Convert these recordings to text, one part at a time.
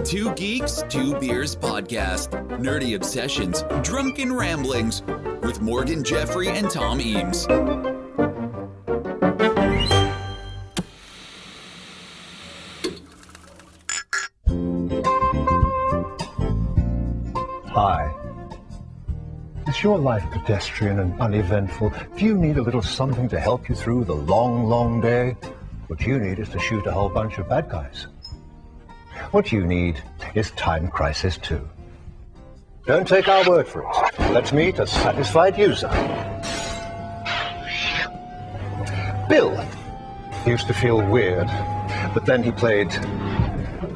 Two Geeks, Two Beers podcast. Nerdy obsessions, drunken ramblings with Morgan Jeffrey and Tom Eames. Hi. Is your life pedestrian and uneventful? Do you need a little something to help you through the long, long day? What you need is to shoot a whole bunch of bad guys. What you need is Time Crisis 2. Don't take our word for it. Let's meet a satisfied user. Bill used to feel weird, but then he played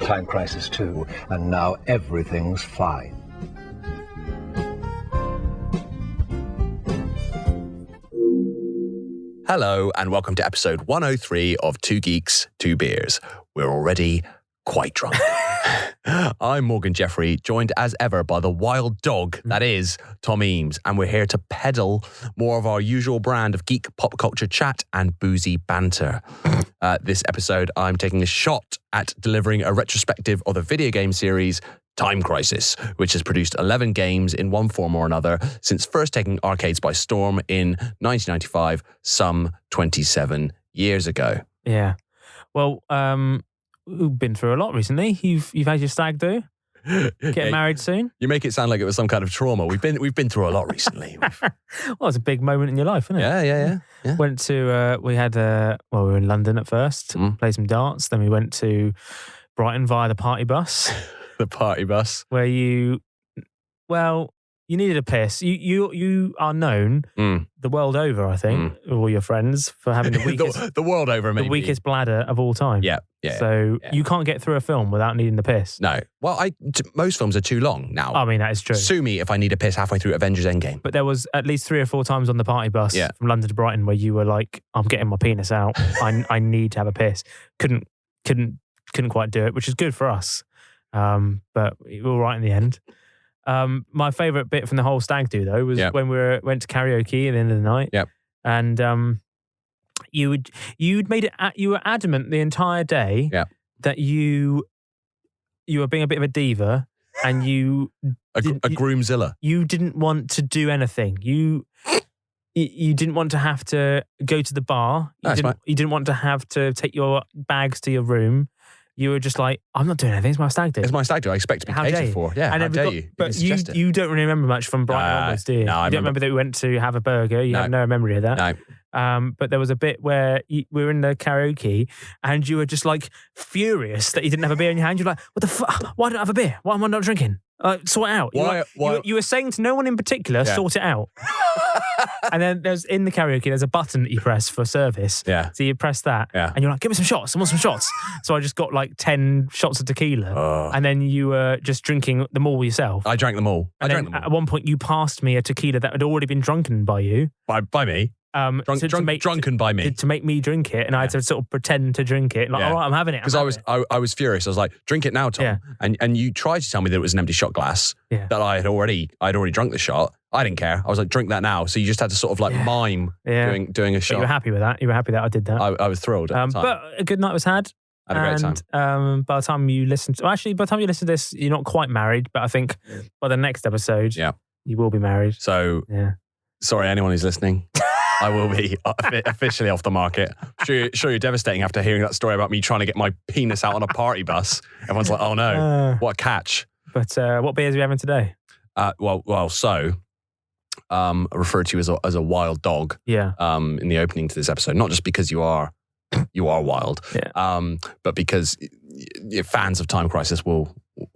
Time Crisis 2, and now everything's fine. Hello and welcome to episode 103 of Two Geeks, Two Beers. We're already quite drunk. I'm Morgan Jeffrey, joined as ever by the wild dog that is Tom Eames, and we're here to peddle more of our usual brand of geek pop culture chat and boozy banter. This episode, I'm taking a shot at delivering a retrospective of the video game series Time Crisis, which has produced 11 games in one form or another since first taking arcades by storm in 1995, some 27 years ago. Yeah. Well, we've been through a lot recently. You've had your stag do? Getting married soon? You make it sound like it was some kind of trauma. We've been through a lot recently. Well, it's a big moment in your life, isn't it? Yeah. Went to, we were in London at first, played some darts. Then we went to Brighton via the party bus. The party bus. Where you needed a piss. You are known the world over, I think, all your friends, for having the weakest the world over, maybe. The weakest bladder of all time. Yeah. So you can't get through a film without needing the piss. No. Well, most films are too long now. I mean, that is true. Sue me if I need a piss halfway through Avengers Endgame. But there was at least 3 or 4 times on the party bus from London to Brighton where you were like, I'm getting my penis out. I need to have a piss. Couldn't quite do it, which is good for us. But we were all right in the end. My favourite bit from the whole stag do though was when we went to karaoke at the end of the night. Yep. And you were adamant the entire day that you were being a bit of a diva and a groomzilla. You didn't want to do anything. You didn't want to have to go to the bar. You didn't want to have to take your bags to your room. You were just like, I'm not doing anything. It's my stag do. It's my stag do. I expect to be catered for. Yeah, and how dare you? But you don't really remember much from Brighton onwards, do you? No, you don't remember that we went to have a burger. You have no memory of that. No. But there was a bit where we were in the karaoke and you were just like furious that you didn't have a beer in your hand. You're like, what the fuck? Why don't I have a beer? Why am I not drinking? Sort it out. Why? You were saying to no one in particular, sort it out. And then in the karaoke, there's a button that you press for service. Yeah. So you press that. Yeah. And you're like, give me some shots. I want some shots. So I just got like 10 shots of tequila. And then you were just drinking them all yourself. I drank them all. At one point, you passed me a tequila that had already been drunken by you. By me? Drunken by me. To make me drink it. And I had to sort of pretend to drink it. Like, all right, I'm having it. Because I was furious. I was like, drink it now, Tom. Yeah. And you tried to tell me that it was an empty shot glass. Yeah. That I'd already drunk the shot. I didn't care. I was like, drink that now. So you just had to sort of like mime doing a shot. But you were happy with that. You were happy that I did that. I was thrilled at the time. But a good night was had. I had a great time. By the time you listen to this, you're not quite married. But I think by the next episode, you will be married. So, sorry, anyone who's listening. I will be officially off the market. Sure you're devastating after hearing that story about me trying to get my penis out on a party bus. Everyone's like, oh no, what a catch. But what beers are we having today? Referred to you as a wild dog. Yeah. In the opening to this episode, not just because you are wild, but because fans of Time Crisis will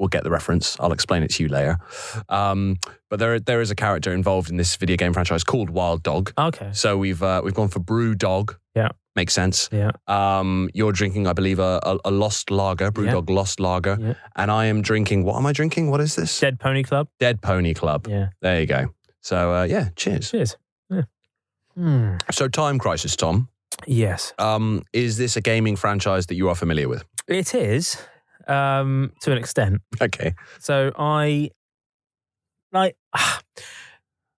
get the reference. I'll explain it to you later. But there is a character involved in this video game franchise called Wild Dog. Okay. So we've gone for Brew Dog. Yeah. Makes sense. Yeah. You're drinking, I believe, a Lost Lager, Brew Dog Lost Lager. Yeah. And I am drinking, what am I drinking? What is this? Dead Pony Club. Dead Pony Club. Yeah. There you go. So, cheers. Cheers. Yeah. So Time Crisis, Tom. Yes. Is this a gaming franchise that you are familiar with? It is, to an extent. Okay. So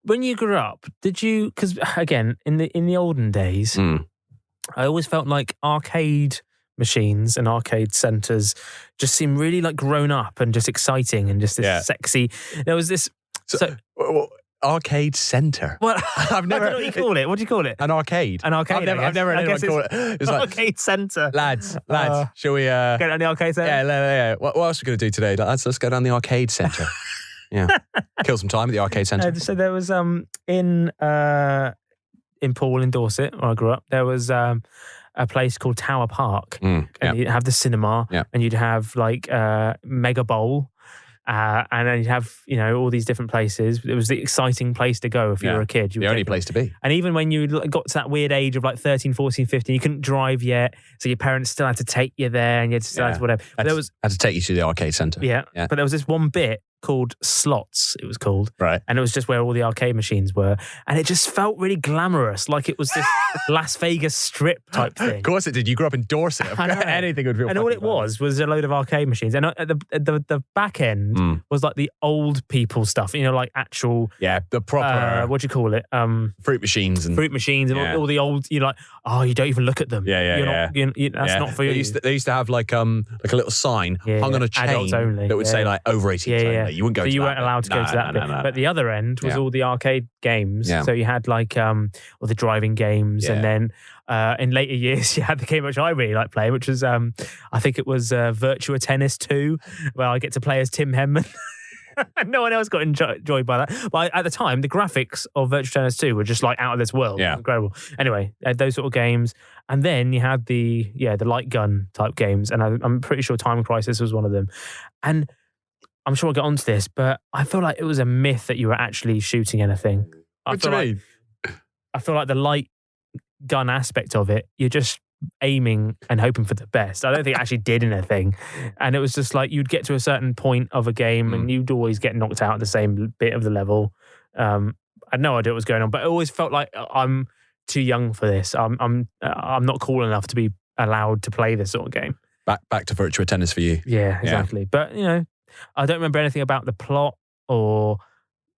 when you grew up, did you? Because again, in the olden days, I always felt like arcade machines and arcade centres just seem really like grown up and just exciting and just this sexy. There was this. Arcade centre. Well, I've never. I don't know what you call it. What do you call it? An arcade. An arcade. I've never heard anyone call it. It's like, arcade centre. Lads, shall we get on the arcade centre? Yeah. What else are we going to do today, lads? Let's go down the arcade centre. Yeah, kill some time at the arcade centre. So there was in Poole in Dorset, where I grew up. There was a place called Tower Park, and you'd have the cinema, and you'd have like Mega Bowl. And then you'd have, all these different places. It was the exciting place to go if you were a kid. The only place to be. And even when you got to that weird age of like 13, 14, 15, you couldn't drive yet. So your parents still had to take you there and you had to still whatever. Had to take you to the arcade centre. Yeah. But there was this one bit called Slots, it was called. Right. And it was just where all the arcade machines were. And it just felt really glamorous, like it was this Las Vegas Strip type thing. Of course it did. You grew up in Dorset. Anything would feel. And all it was a load of arcade machines. And at the back end was like the old people stuff, like actual... Yeah, the proper... what do you call it? Fruit machines. And all the old... You're like, oh, you don't even look at them. That's not for you. They used to have like a little sign hung on a chain that would say like over 18 only. You wouldn't go to that. You weren't allowed to go to that bit. But the other end was all the arcade games. Yeah. So you had like all the driving games, and then in later years you had the game which I really like playing, which was I think it was Virtua Tennis 2, where I get to play as Tim Henman. No one else got enjoyed by that. But at the time, the graphics of Virtua Tennis 2 were just like out of this world. Yeah. Incredible. Anyway, those sort of games. And then you had the light gun type games. And I'm pretty sure Time Crisis was one of them. And I'm sure I'll get onto this, but I feel like it was a myth that you were actually shooting anything. What do you mean? I feel like the light gun aspect of it, you're just aiming and hoping for the best. I don't think it actually did anything. And it was just like you'd get to a certain point of a game and you'd always get knocked out at the same bit of the level. I had no idea what was going on, but it always felt like I'm too young for this. I'm not cool enough to be allowed to play this sort of game. Back to Virtua Tennis for you. Yeah, exactly. But, I don't remember anything about the plot or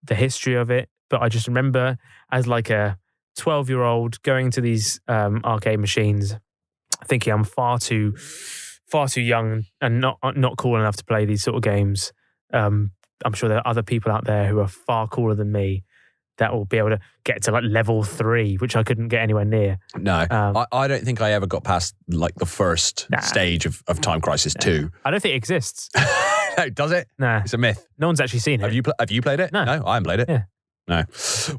the history of it, but I just remember as like a 12-year-old going to these arcade machines, thinking I'm far too young and not cool enough to play these sort of games. I'm sure there are other people out there who are far cooler than me that will be able to get to like level 3, which I couldn't get anywhere near. No, I don't think I ever got past like the first stage of Time Crisis 2. I don't think it exists. No, does it? No. It's a myth. No one's actually seen it. Have you played it? No. I haven't played it. Yeah. No.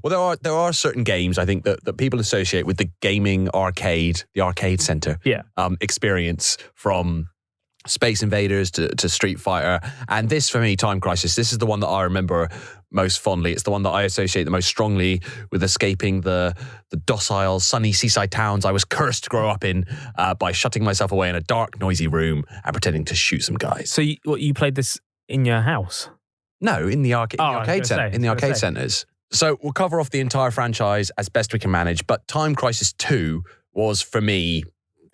Well, there are certain games I think that people associate with the gaming arcade, the arcade centre experience, from Space Invaders to Street Fighter. And this, for me, Time Crisis, this is the one that I remember most fondly. It's the one that I associate the most strongly with escaping the docile, sunny seaside towns I was cursed to grow up in by shutting myself away in a dark, noisy room and pretending to shoot some guys. So you played this in your house? No, in the arcade centres. So we'll cover off the entire franchise as best we can manage, but Time Crisis 2 was, for me,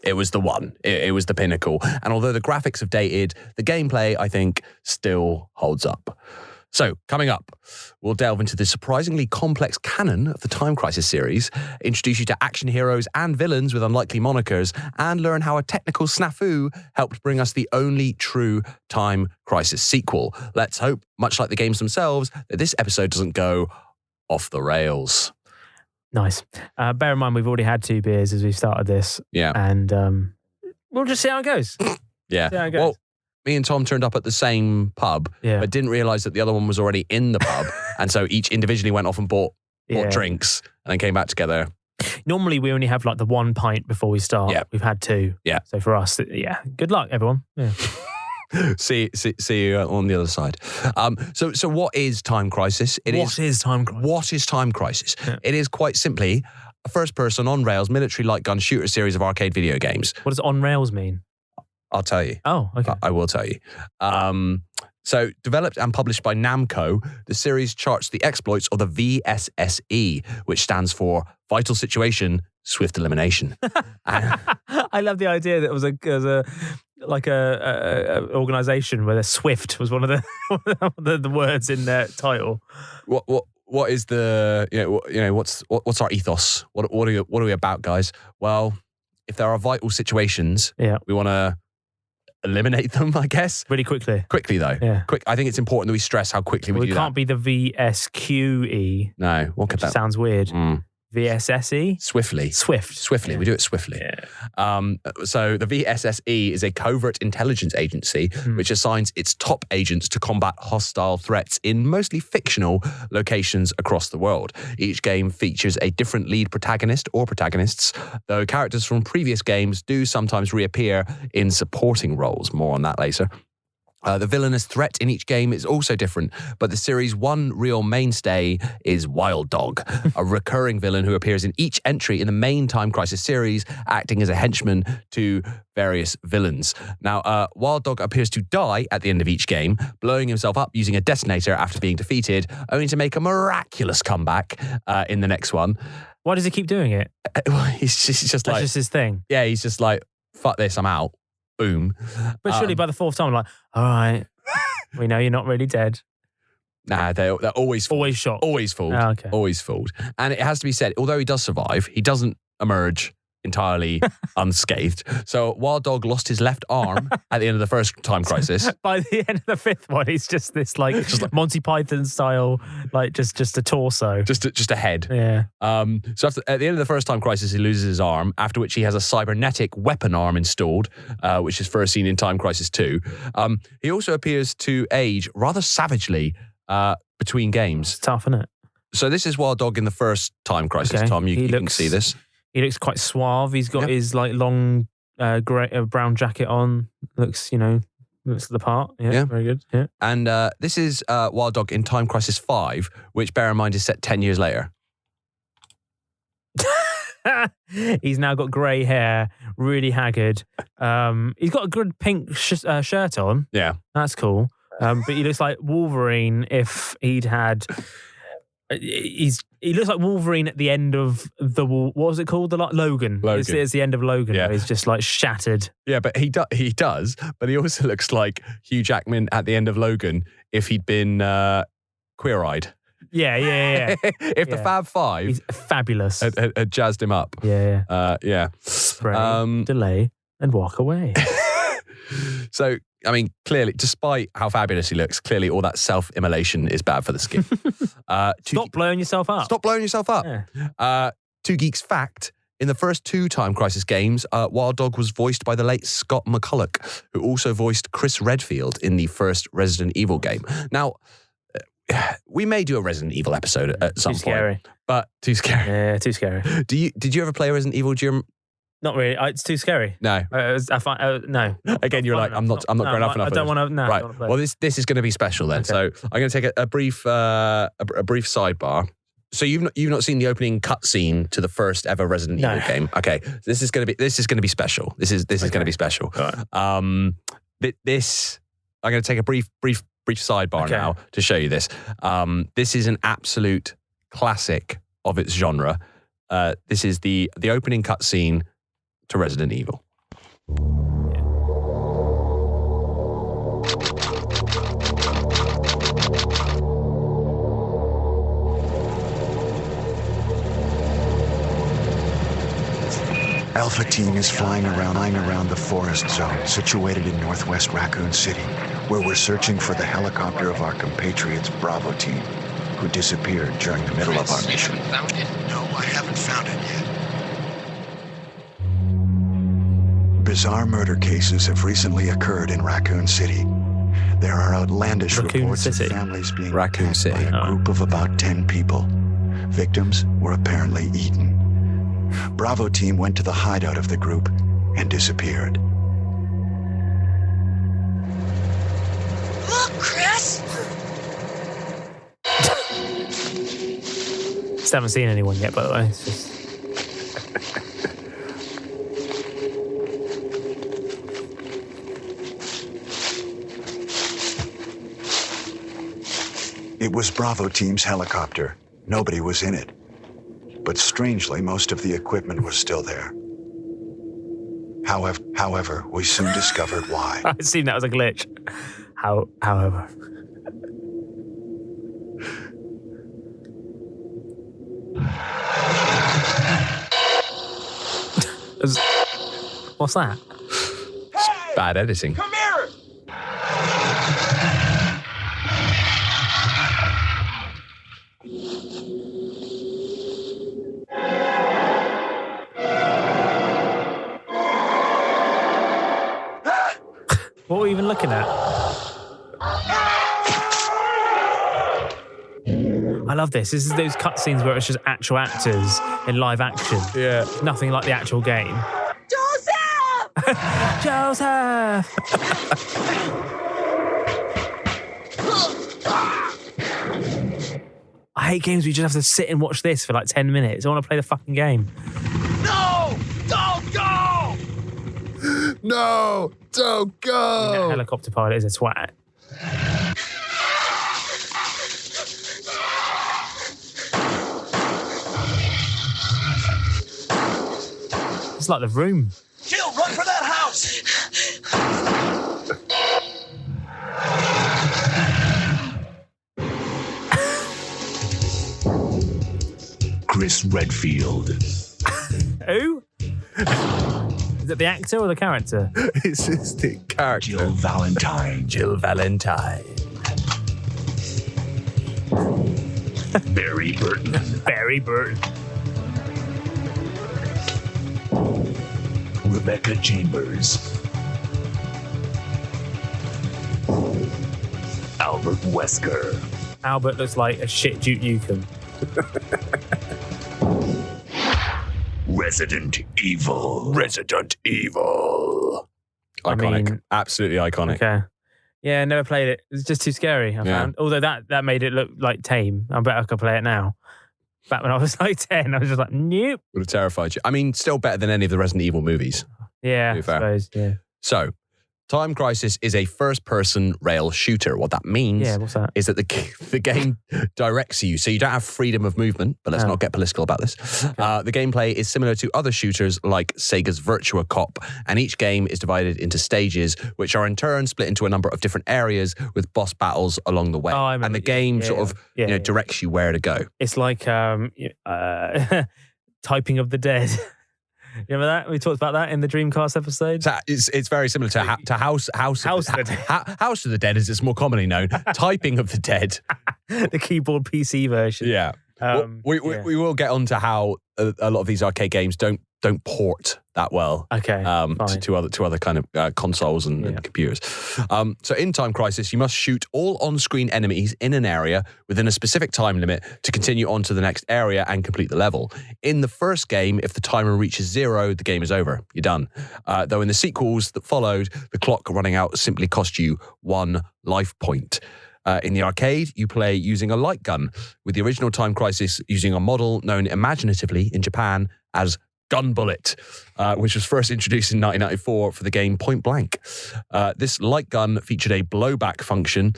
it was the one. It was the pinnacle. And although the graphics have dated, the gameplay, I think, still holds up. So, coming up, we'll delve into the surprisingly complex canon of the Time Crisis series, introduce you to action heroes and villains with unlikely monikers, and learn how a technical snafu helped bring us the only true Time Crisis sequel. Let's hope, much like the games themselves, that this episode doesn't go off the rails. Nice. Bear in mind, we've already had 2 beers as we started this. Yeah. And we'll just see how it goes. Yeah. See how it goes. Well, me and Tom turned up at the same pub, but didn't realise that the other one was already in the pub. And so each individually went off and bought drinks and then came back together. Normally, we only have like the 1 pint before we start. Yeah. We've had 2. Yeah. So for us, good luck, everyone. Yeah. See you on the other side. So what is Time Crisis? What is Time Crisis? Yeah. It is quite simply a first-person on-rails military light gun shooter series of arcade video games. What does on-rails mean? I'll tell you. Oh, okay. I will tell you. So, developed and published by Namco, the series charts the exploits of the VSSE, which stands for Vital Situation, Swift Elimination. I love the idea that it was a organization where the Swift was one of the words in their title. What is the what's our ethos? What are we about, guys? Well, if there are vital situations, Yeah. we want to eliminate them, I guess. Really quickly. Quickly, though. Yeah. Quick. I think it's important that we stress how quickly we do that. can't be the VSQE. No. What could that? Sounds weird. VSSE? Swiftly. Swiftly. Yeah. We do it swiftly. Yeah. So the VSSE is a covert intelligence agency which assigns its top agents to combat hostile threats in mostly fictional locations across the world. Each game features a different lead protagonist or protagonists, though characters from previous games do sometimes reappear in supporting roles. More on that later. The villainous threat in each game is also different, but the series' one real mainstay is Wild Dog, a recurring villain who appears in each entry in the main Time Crisis series, acting as a henchman to various villains. Now, Wild Dog appears to die at the end of each game, blowing himself up using a detonator after being defeated, only to make a miraculous comeback in the next one. Why does he keep doing it? He's just That's like... just his thing. Yeah, he's just like, fuck this, I'm out. Boom. But surely by the fourth time, I'm like, all right, we know you're not really dead. Nah, they're always fooled. Always shot. Always fooled. Oh, okay. Always fooled. And it has to be said, although he does survive, he doesn't emerge entirely unscathed. So Wild Dog lost his left arm at the end of the first Time Crisis. By the end of the fifth one, he's just this like Monty Python style, like just a torso. Just a head. Yeah. So at the end of the first Time Crisis, he loses his arm, after which he has a cybernetic weapon arm installed, which is first seen in Time Crisis 2. He also appears to age rather savagely between games. It's tough, isn't it? So this is Wild Dog in the first Time Crisis, Okay. Tom. You can see this. He looks quite suave. He's got his like long brown jacket on. Looks the part. Yeah. Very good. Yeah. And this is Wild Dog in Time Crisis 5, which, bear in mind, is set 10 years later. He's now got grey hair, really haggard. He's got a good pink shirt on. Yeah. That's cool. But he looks like Wolverine if he'd had... He looks like Wolverine at the end of what was it called? Logan. It's the end of Logan. Yeah. Where he's just like shattered. Yeah, but he does. But he also looks like Hugh Jackman at the end of Logan if he'd been queer-eyed. Yeah. If the Fab Five, he's fabulous, had jazzed him up. Yeah. Spray, delay, and walk away. So, I mean, clearly, despite how fabulous he looks, clearly all that self-immolation is bad for the skin. Stop blowing yourself up. Stop blowing yourself up. Yeah. Two Geeks fact, in the first two Time Crisis games, Wild Dog was voiced by the late Scott McCulloch, who also voiced Chris Redfield in the first Resident Evil game. Now, we may do a Resident Evil episode at some point. Too scary. But too scary. Yeah, too scary. Did you ever play Resident Evil? Not really. It's too scary. No. I find no. Again, you're like, I'm not grown up enough. I don't want to. No. Right. Well, this is going to be special then. Okay. So I'm going to take a brief sidebar. So you've not seen the opening cutscene to the first ever Resident Evil game. Okay. This is going to be special. This is going to be special. Right. This I'm going to take a brief sidebar now to show you this. This is an absolute classic of its genre. This is the opening cutscene to Resident Evil. Alpha Team is flying around the forest zone situated in northwest Raccoon City, where we're searching for the helicopter of our compatriots Bravo Team, who disappeared during the middle of our mission. Found it? No, I haven't found it yet. Bizarre murder cases have recently occurred in Raccoon City. There are outlandish reports of families being attacked by a group of about 10 people. Victims were apparently eaten. Bravo Team went to the hideout of the group and disappeared. Look, Chris! Just haven't seen anyone yet, by the way. It's just... It was Bravo Team's helicopter. Nobody was in it. But strangely, most of the equipment was still there. However, we soon discovered why. I assume that was a glitch. However. What's that? Hey, bad editing. Come here! What were we even looking at? I love this. This is those cutscenes where it's just actual actors in live action. Yeah. Nothing like the actual game. Joseph! Joseph! I hate games where you just have to sit and watch this for like 10 minutes. I want to play the fucking game. No! Don't go! No, don't go. That helicopter pilot is a twat. It's like The Room. Jill, run for that house! Chris Redfield. Who? Is it the actor or the character? It's just the character. Jill Valentine. Jill Valentine. Barry Burton. Barry Burton. Rebecca Chambers. Albert Wesker. Albert looks like a shit Duke Nukem. Resident Evil. Resident Evil. Iconic. Absolutely iconic. Okay. Yeah, never played it. It's just too scary, I found. Although that made it look like tame. I bet I could play it now. Back when I was like 10, I was just like, nope. Would have terrified you. I mean, still better than any of the Resident Evil movies. Yeah, I suppose, yeah. So, Time Crisis is a first-person rail shooter. What that means what's that? is that the game directs you. So you don't have freedom of movement, but let's not get political about this. Okay. The gameplay is similar to other shooters like Sega's Virtua Cop, and each game is divided into stages, which are in turn split into a number of different areas with boss battles along the way. Oh, and the game directs you where to go. It's like Typing of the Dead. You remember that? We talked about that in the Dreamcast episode. So it's very similar to House of the Dead, as it's more commonly known. Typing of the Dead. The keyboard PC version. Yeah. We will get on to how a lot of these arcade games don't port that well. Okay. To other kind of consoles and computers. So in Time Crisis, you must shoot all on-screen enemies in an area within a specific time limit to continue on to the next area and complete the level. In the first game, if the timer reaches 0, the game is over. You're done. Though in the sequels that followed, the clock running out simply cost you 1 life point. In the arcade, you play using a light gun, with the original Time Crisis using a model known imaginatively in Japan as Gun Bullet, which was first introduced in 1994 for the game Point Blank. This light gun featured a blowback function,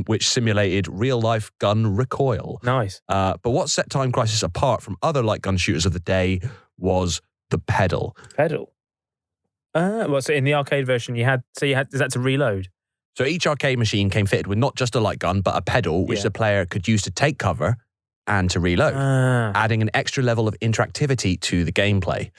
which simulated real-life gun recoil. Nice. But what set Time Crisis apart from other light gun shooters of the day was the pedal. Pedal? So in the arcade version, you had is that to reload? So each arcade machine came fitted with not just a light gun, but a pedal, which the player could use to take cover and to reload, adding an extra level of interactivity to the gameplay.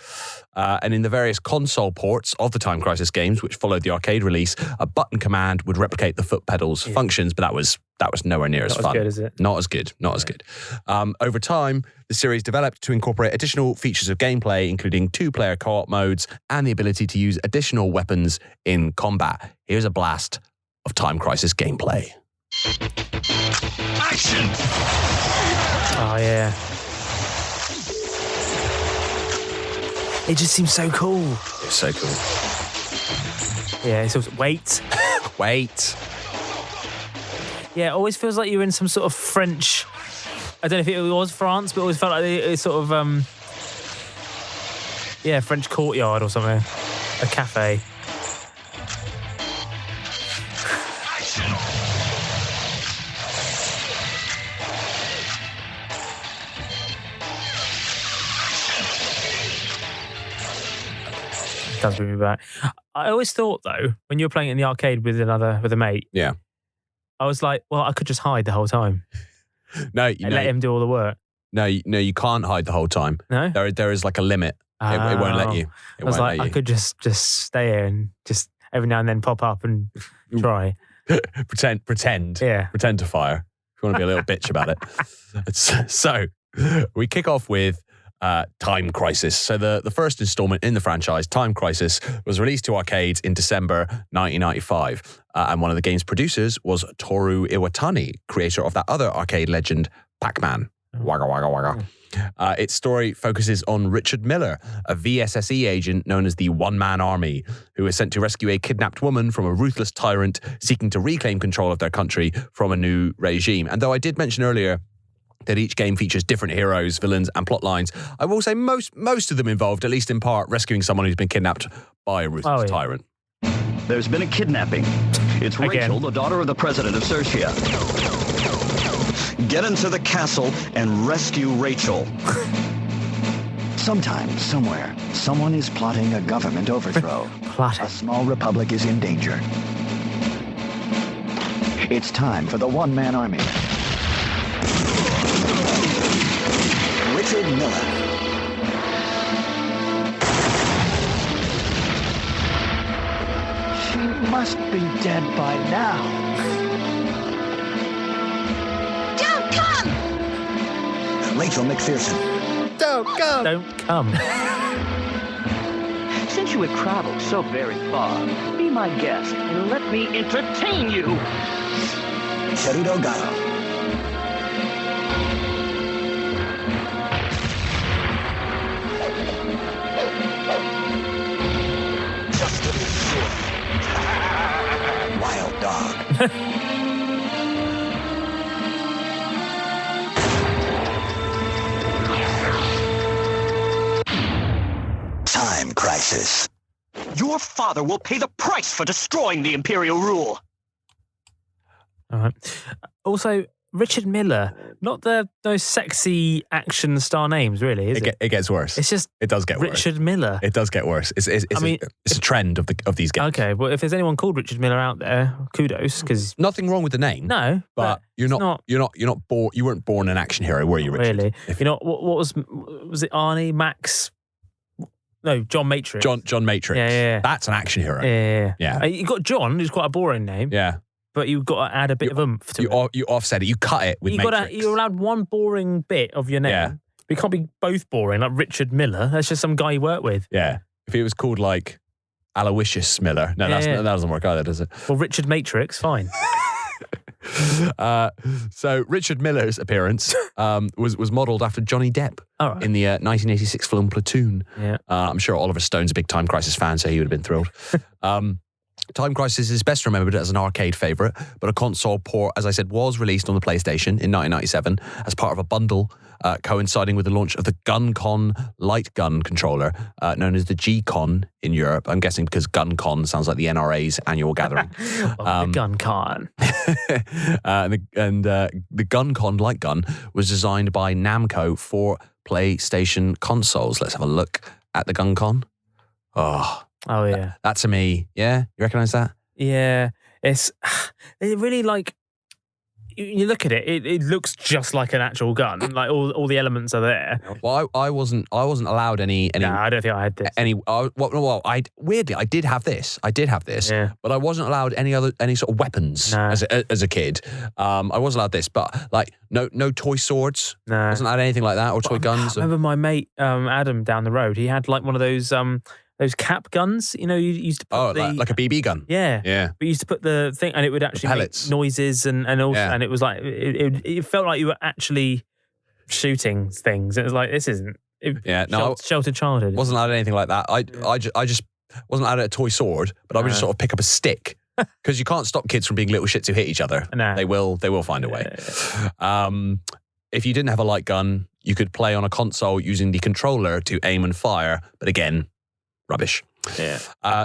And in the various console ports of the Time Crisis games, which followed the arcade release, a button command would replicate the foot pedal's functions, but that was nowhere near as fun. Not as good, is it? Not as good. Over time, the series developed to incorporate additional features of gameplay, including 2-player co-op modes and the ability to use additional weapons in combat. Here's a blast of Time Crisis gameplay. Action! Oh, yeah. It just seems so cool. It's so cool. Yeah, it's also... Wait. Yeah, it always feels like you're in some sort of French... I don't know if it was France, but it always felt like it's sort of... French courtyard or something. A cafe. Does bring me back. I always thought though, when you were playing it in the arcade with a mate, I was like, well, I could just hide the whole time. No, let him do all the work. No, you can't hide the whole time. No, there is like a limit It won't let you. I was like, I could just stay here and just every now and then pop up and try. pretend. Yeah. Pretend to fire. If you want to be a little bitch about it. So we kick off with Time Crisis. So the first installment in the franchise, Time Crisis, was released to arcades in December 1995. And one of the game's producers was Toru Iwatani, creator of that other arcade legend, Pac-Man. Wagga, wagga, wagga. Its story focuses on Richard Miller, a VSSE agent known as the One-Man Army, who is sent to rescue a kidnapped woman from a ruthless tyrant seeking to reclaim control of their country from a new regime. And though I did mention earlier that each game features different heroes, villains, and plot lines, I will say most of them involved, at least in part, rescuing someone who's been kidnapped by a ruthless tyrant. There's been a kidnapping. It's Rachel, the daughter of the president of Sertia. Get into the castle and rescue Rachel. Sometime, somewhere, someone is plotting a government overthrow. A small republic is in danger. It's time for the One-Man Army. Richard Miller. She must be dead by now. Don't come! Rachel McPherson. Don't come. Since you have traveled so very far, be my guest and let me entertain you. Cheruto Gato. Just to be sure. Wild dog. Time Crisis. Your father will pay the price for destroying the Imperial rule. All right. Also, Richard Miller, not those sexy action star names, really, is it? It gets worse. It's just it does get worse. Richard Miller. It does get worse. It's a trend of these games. Okay, well, if there's anyone called Richard Miller out there, kudos, because nothing wrong with the name. No, but you're not born. You weren't born an action hero, were you, Richard? Really? What was it? Arnie, Max? No, John Matrix. John Matrix. Yeah. That's an action hero. Yeah. You got John, who's quite a boring name. Yeah. But you've got to add a bit of oomph to it. You offset it. You cut it with Matrix. You're allowed one boring bit of your name. Yeah. But you can't be both boring, like Richard Miller. That's just some guy you work with. Yeah. If it was called like Aloysius Miller. No, that doesn't work either, does it? Well, Richard Matrix, fine. So Richard Miller's appearance was modelled after Johnny Depp in the 1986 film Platoon. Yeah. I'm sure Oliver Stone's a big Time Crisis fan, so he would have been thrilled. Time Crisis is best remembered as an arcade favourite, but a console port, as I said, was released on the PlayStation in 1997 as part of a bundle coinciding with the launch of the GunCon light gun controller, known as the G-Con in Europe. I'm guessing because GunCon sounds like the NRA's annual gathering. The GunCon. and the GunCon light gun was designed by Namco for PlayStation consoles. Let's have a look at the GunCon. Oh, yeah. That to me, yeah? You recognise that? Yeah. It really like, you look at it, it looks just like an actual gun. Like all the elements are there. Well, I wasn't allowed any. No, I don't think I had this. Weirdly, I did have this. Yeah. But I wasn't allowed any sort of weapons as a kid. I wasn't allowed this, but like no toy swords. No. I wasn't allowed anything like that or toy guns. I remember my mate Adam down the road. He had like one of those cap guns, you used to put like a BB gun. Yeah. But you used to put the thing, and it would actually make noises, and also, and it was like it felt like you were actually shooting things. It was like this isn't. Sheltered childhood. Wasn't allowed anything like that. I just wasn't allowed a toy sword, but I would just sort of pick up a stick because you can't stop kids from being little shits who hit each other. No. They will find a way. If you didn't have a light gun, you could play on a console using the controller to aim and fire, but again, rubbish. Yeah.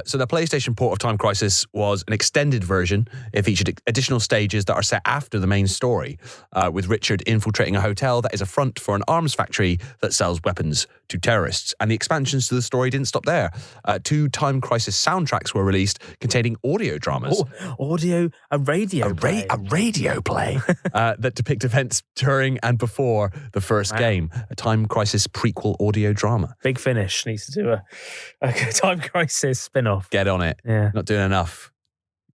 So the PlayStation port of Time Crisis was an extended version. It featured additional stages that are set after the main story, with Richard infiltrating a hotel that is a front for an arms factory that sells weapons to terrorists. And the expansions to the story didn't stop there. 2 Time Crisis soundtracks were released containing audio dramas. A radio play. A radio play that depict events during and before the first game. A Time Crisis prequel audio drama. Big Finish needs to do a Time Crisis spin-off. Get on it. Yeah. Not doing enough.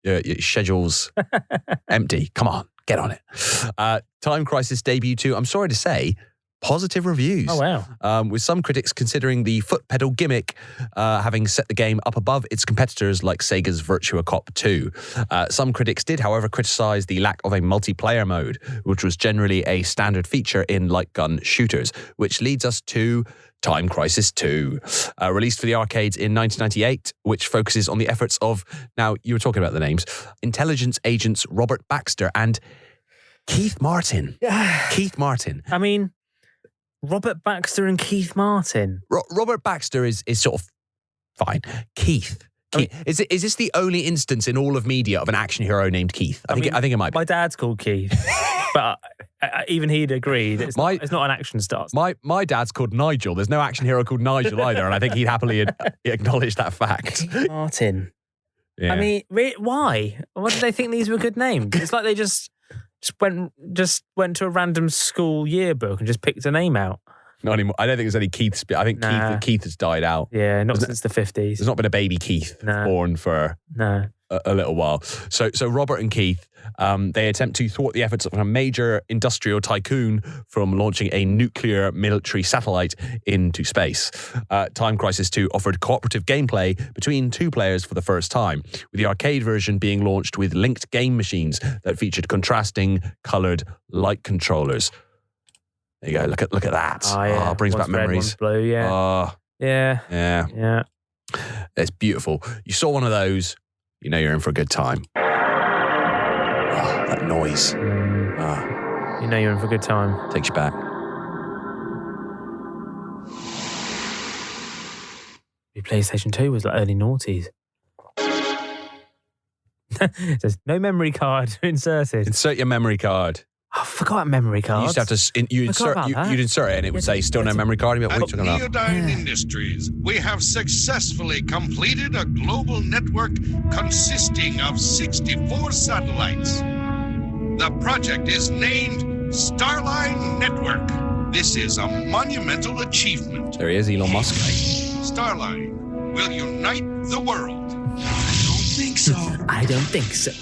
Your schedule's empty. Come on, get on it. Time Crisis Debut 2, I'm sorry to say, positive reviews. Oh, wow. With some critics considering the foot pedal gimmick having set the game up above its competitors like Sega's Virtua Cop 2. Some critics did, however, criticise the lack of a multiplayer mode, which was generally a standard feature in light gun shooters, which leads us to Time Crisis 2, released for the arcades in 1998, which focuses on the efforts of, now you were talking about the names, intelligence agents Robert Baxter and Keith Martin. Keith Martin. I mean, Robert Baxter and Keith Martin. Robert Baxter is sort of fine. Keith. I mean, is this the only instance in all of media of an action hero named Keith? I think it might be. My dad's called Keith, but even he'd agree that it's not an action star. My dad's called Nigel. There's no action hero called Nigel either, and I think he'd happily acknowledge that fact. Martin. Yeah. I mean, why? Why did they think these were good names? It's like they just went to a random school yearbook and just picked a name out. Not anymore. I don't think there's any Keiths. I think Keith has died out. Yeah, not since the 50s. There's not been a baby Keith born for a little while. So Robert and Keith, they attempt to thwart the efforts of a major industrial tycoon from launching a nuclear military satellite into space. Time Crisis 2 offered cooperative gameplay between 2 players for the first time, with the arcade version being launched with linked game machines that featured contrasting coloured light controllers. There you go. Look at that. Oh, yeah. Brings one's back memories. Red, one's blue, yeah. Yeah. It's beautiful. You saw one of those, you know you're in for a good time. That noise. You know you're in for a good time. Takes you back. Your PlayStation 2 was like early noughties. It says, no memory card inserted. Insert your memory card. I forgot memory cards. You used to have to you'd insert it and it would say still no memory card. What are you talking about? At Neodyne Industries, we have successfully completed a global network consisting of 64 satellites. The project is named Starline Network. This is a monumental achievement. There he is, Elon Musk. Starline will unite the world. I don't think so. I don't think so.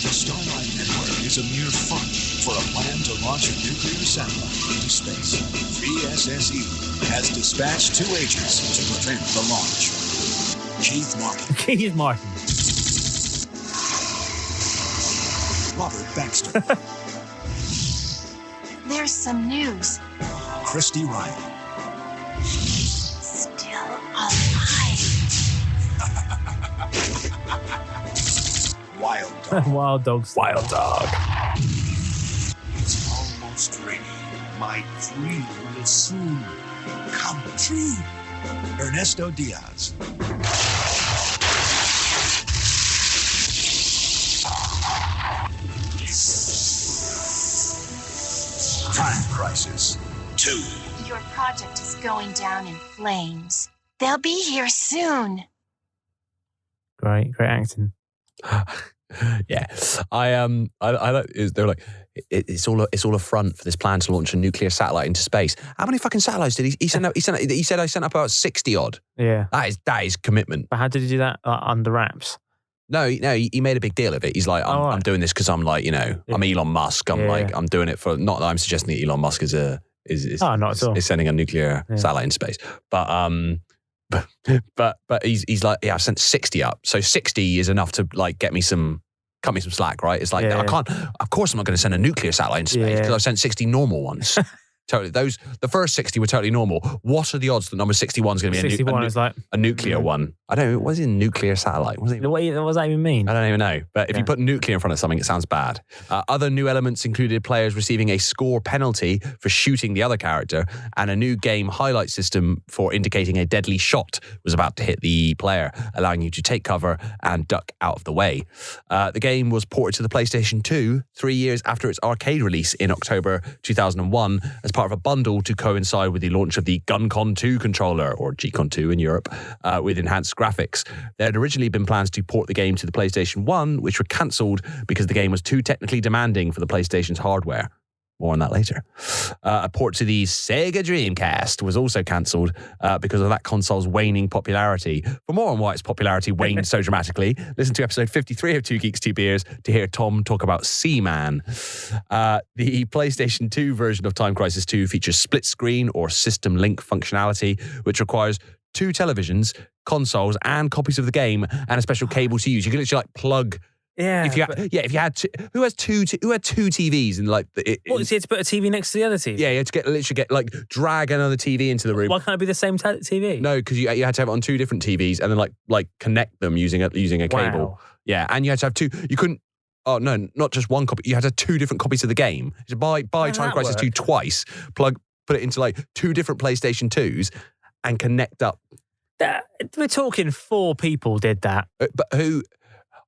The Starline Network is a mere front for a plan to launch a nuclear satellite into space. VSSE has dispatched 2 agents to prevent the launch. Keith Martin. Keith Martin. Robert Baxter. There's some news. Christy Ryan. Still alive. Wild Dog. Wild Dogs. Wild Dog. It's almost ready. My dream will soon come true. Ernesto Diaz. Time Crisis 2. Your project is going down in flames. They'll be here soon. Great acting. Yeah, I like. They're like, it's all a front for this plan to launch a nuclear satellite into space. How many fucking satellites did he send out? He said I sent up about 60 odd. Yeah, that is commitment. But how did he do that under wraps? No, he made a big deal of it. He's like, I'm doing this because I'm like, I'm Elon Musk. I'm doing it for, not that I'm suggesting that Elon Musk is not at all. Is sending a nuclear satellite into space, but he's like, I've sent 60 up, so 60 is enough to like cut me some slack, right? It's like I can't. Of course, I'm not going to send a nuclear satellite into space because I've sent 60 normal ones. Totally. The first 60 were totally normal. What are the odds that number 61 is going to be 61 is like a nuclear one? I don't know. What is it, a nuclear satellite? What does that even mean? I don't even know. But if you put nuclear in front of something, it sounds bad. Other new elements included players receiving a score penalty for shooting the other character, and a new game highlight system for indicating a deadly shot was about to hit the player, allowing you to take cover and duck out of the way. The game was ported to the PlayStation 2 3 years after its arcade release in October 2001 as part of a bundle to coincide with the launch of the GunCon 2 controller, or G-Con 2 in Europe, with enhanced graphics. There had originally been plans to port the game to the PlayStation 1, which were cancelled because the game was too technically demanding for the PlayStation's hardware. More on that later. A port to the Sega Dreamcast was also cancelled because of that console's waning popularity. For more on why its popularity waned so dramatically, listen to episode 53 of Two Geeks, Two Beers to hear Tom talk about Seaman. The PlayStation 2 version of Time Crisis 2 features split screen or system link functionality, which requires 2 televisions, consoles, and copies of the game, and a special cable to use. You can literally plug. Yeah. If you had who had two TVs and so you had to put a TV next to the other TV? Yeah, you had to literally drag another TV into the room. Why can't it be the same TV? No, because you had to have it on 2 different TVs and then like connect them using a cable. Wow. Yeah, and you had to have 2. You couldn't. Oh no, not just one copy. You had to have 2 different copies of the game. So buy Time Crisis 2 twice. Put it into 2 different PlayStation 2s and connect up. We're talking 4 people did that. But who?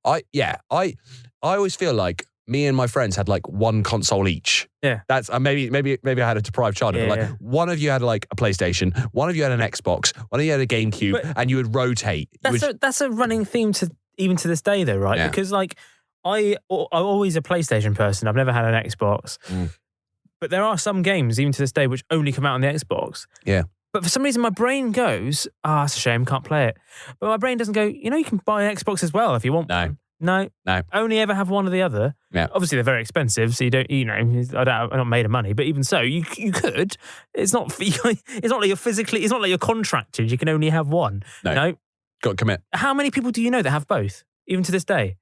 I always feel like me and my friends had one console each. Yeah. That's maybe I had a deprived childhood. Yeah, one of you had a PlayStation, one of you had an Xbox, one of you had a GameCube, and you would rotate. That's a running theme even to this day though, right? Yeah. Because I'm always a PlayStation person. I've never had an Xbox. But there are some games even to this day which only come out on the Xbox. Yeah. But for some reason, my brain goes, it's a shame, can't play it. But my brain doesn't go, you can buy an Xbox as well if you want one. No. Only ever have one or the other. Yeah. Obviously, they're very expensive, so you don't, I'm not made of money, but even so, you could. It's not like you're contracted. You can only have one. No. Got to commit. How many people do you know that have both, even to this day?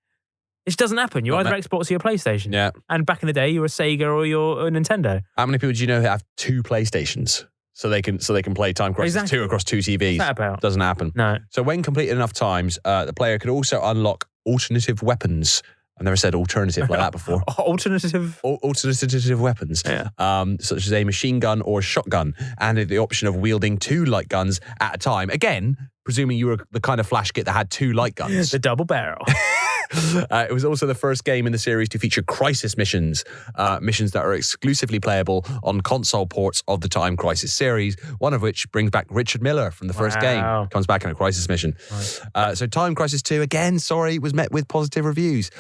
It just doesn't happen. You're either Xbox or you're PlayStation. Yeah. And back in the day, you were a Sega or you're a Nintendo. How many people do you know that have 2 PlayStations? So they can play Time Crisis 2 across 2 TVs. What's that about? Doesn't happen. No. So when completed enough times, the player could also unlock alternative weapons. I've never said alternative like that before. Alternative weapons. Yeah. Such as a machine gun or shotgun, and the option of wielding 2 light guns at a time. Again, presuming you were the kind of flash kit that had 2 light guns. The double barrel. It was also the first game in the series to feature crisis missions, missions that are exclusively playable on console ports of the Time Crisis series, one of which brings back Richard Miller from the first game. Comes back in a crisis mission. Right. So Time Crisis 2, again, was met with positive reviews,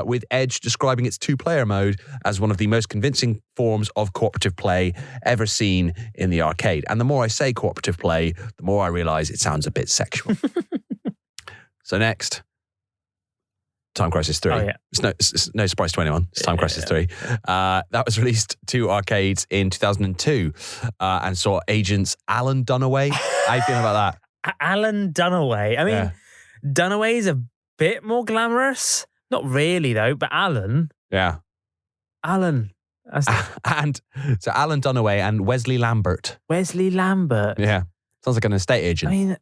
with Edge describing its 2-player mode as one of the most convincing forms of cooperative play ever seen in the arcade. And the more I say cooperative play, the more I realise it sounds a bit sexual. So next... Time Crisis 3. Oh, yeah. It's no surprise to anyone. It's Time Crisis 3. That was released to arcades in 2002 and saw agents Alan Dunaway. How you feeling about that? Alan Dunaway. I mean, Dunaway's a bit more glamorous. Not really, though, but Alan. Yeah. Alan. And so Alan Dunaway and Wesley Lambert. Wesley Lambert. Yeah. Sounds like an estate agent. I mean...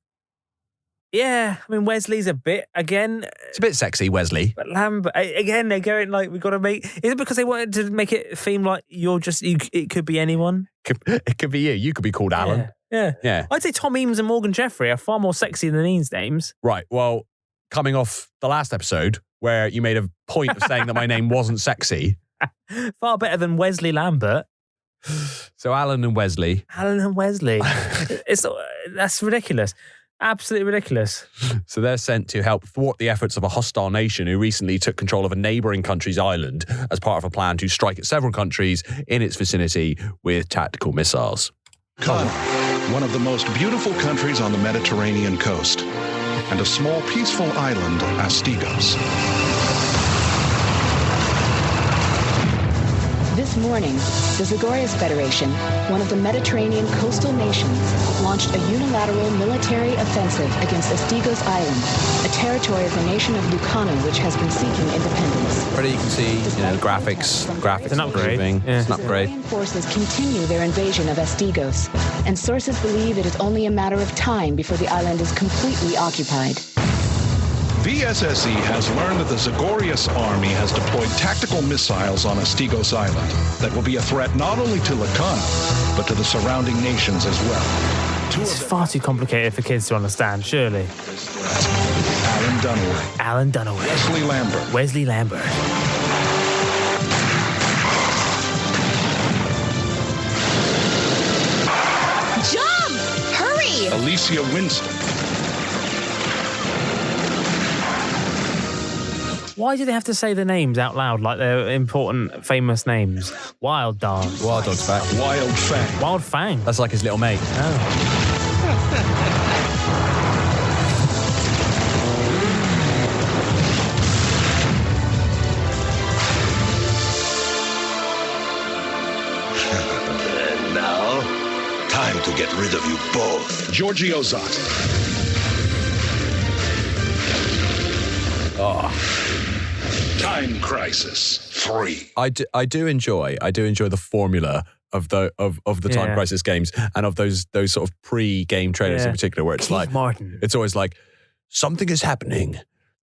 Yeah, Wesley's a bit, again... It's a bit sexy, Wesley. But Lambert, again, they're going we've got to make... Is it because they wanted to make it seem like it could be anyone? It could be you. You could be called Alan. Yeah. I'd say Tom Eames and Morgan Jeffrey are far more sexy than these names. Right, well, coming off the last episode, where you made a point of saying that my name wasn't sexy... Far better than Wesley Lambert. So Alan and Wesley. That's ridiculous. Absolutely ridiculous. So they're sent to help thwart the efforts of a hostile nation who recently took control of a neighbouring country's island as part of a plan to strike at several countries in its vicinity with tactical missiles. One of the most beautiful countries on the Mediterranean coast, and a small peaceful island, Astigos. This morning, the Zagorius Federation, one of the Mediterranean coastal nations, launched a unilateral military offensive against Astigos Island, a territory of the nation of Lucano which has been seeking independence. Already you can see, graphics. It's an upgrade. Yeah. It's an upgrade. Australian forces continue their invasion of Astigos, and sources believe it is only a matter of time before the island is completely occupied. VSSE has learned that the Zagorius army has deployed tactical missiles on Astigos Island that will be a threat not only to Lucano, but to the surrounding nations as well. It's far too complicated for kids to understand, surely. Alan Dunaway. Wesley Lambert. Jump! Hurry! Alicia Winston. Why do they have to say the names out loud like they're important, famous names? Wild Dog. Wild Dog's back. Wild Fang. Wild Fang. That's like his little mate. And now, time to get rid of you both. Giorgio Zot. Time Crisis 3. I do enjoy the formula of the Time Crisis games and of those sort of pre-game trailers in particular, where it's Keith like Martin. It's always like something is happening.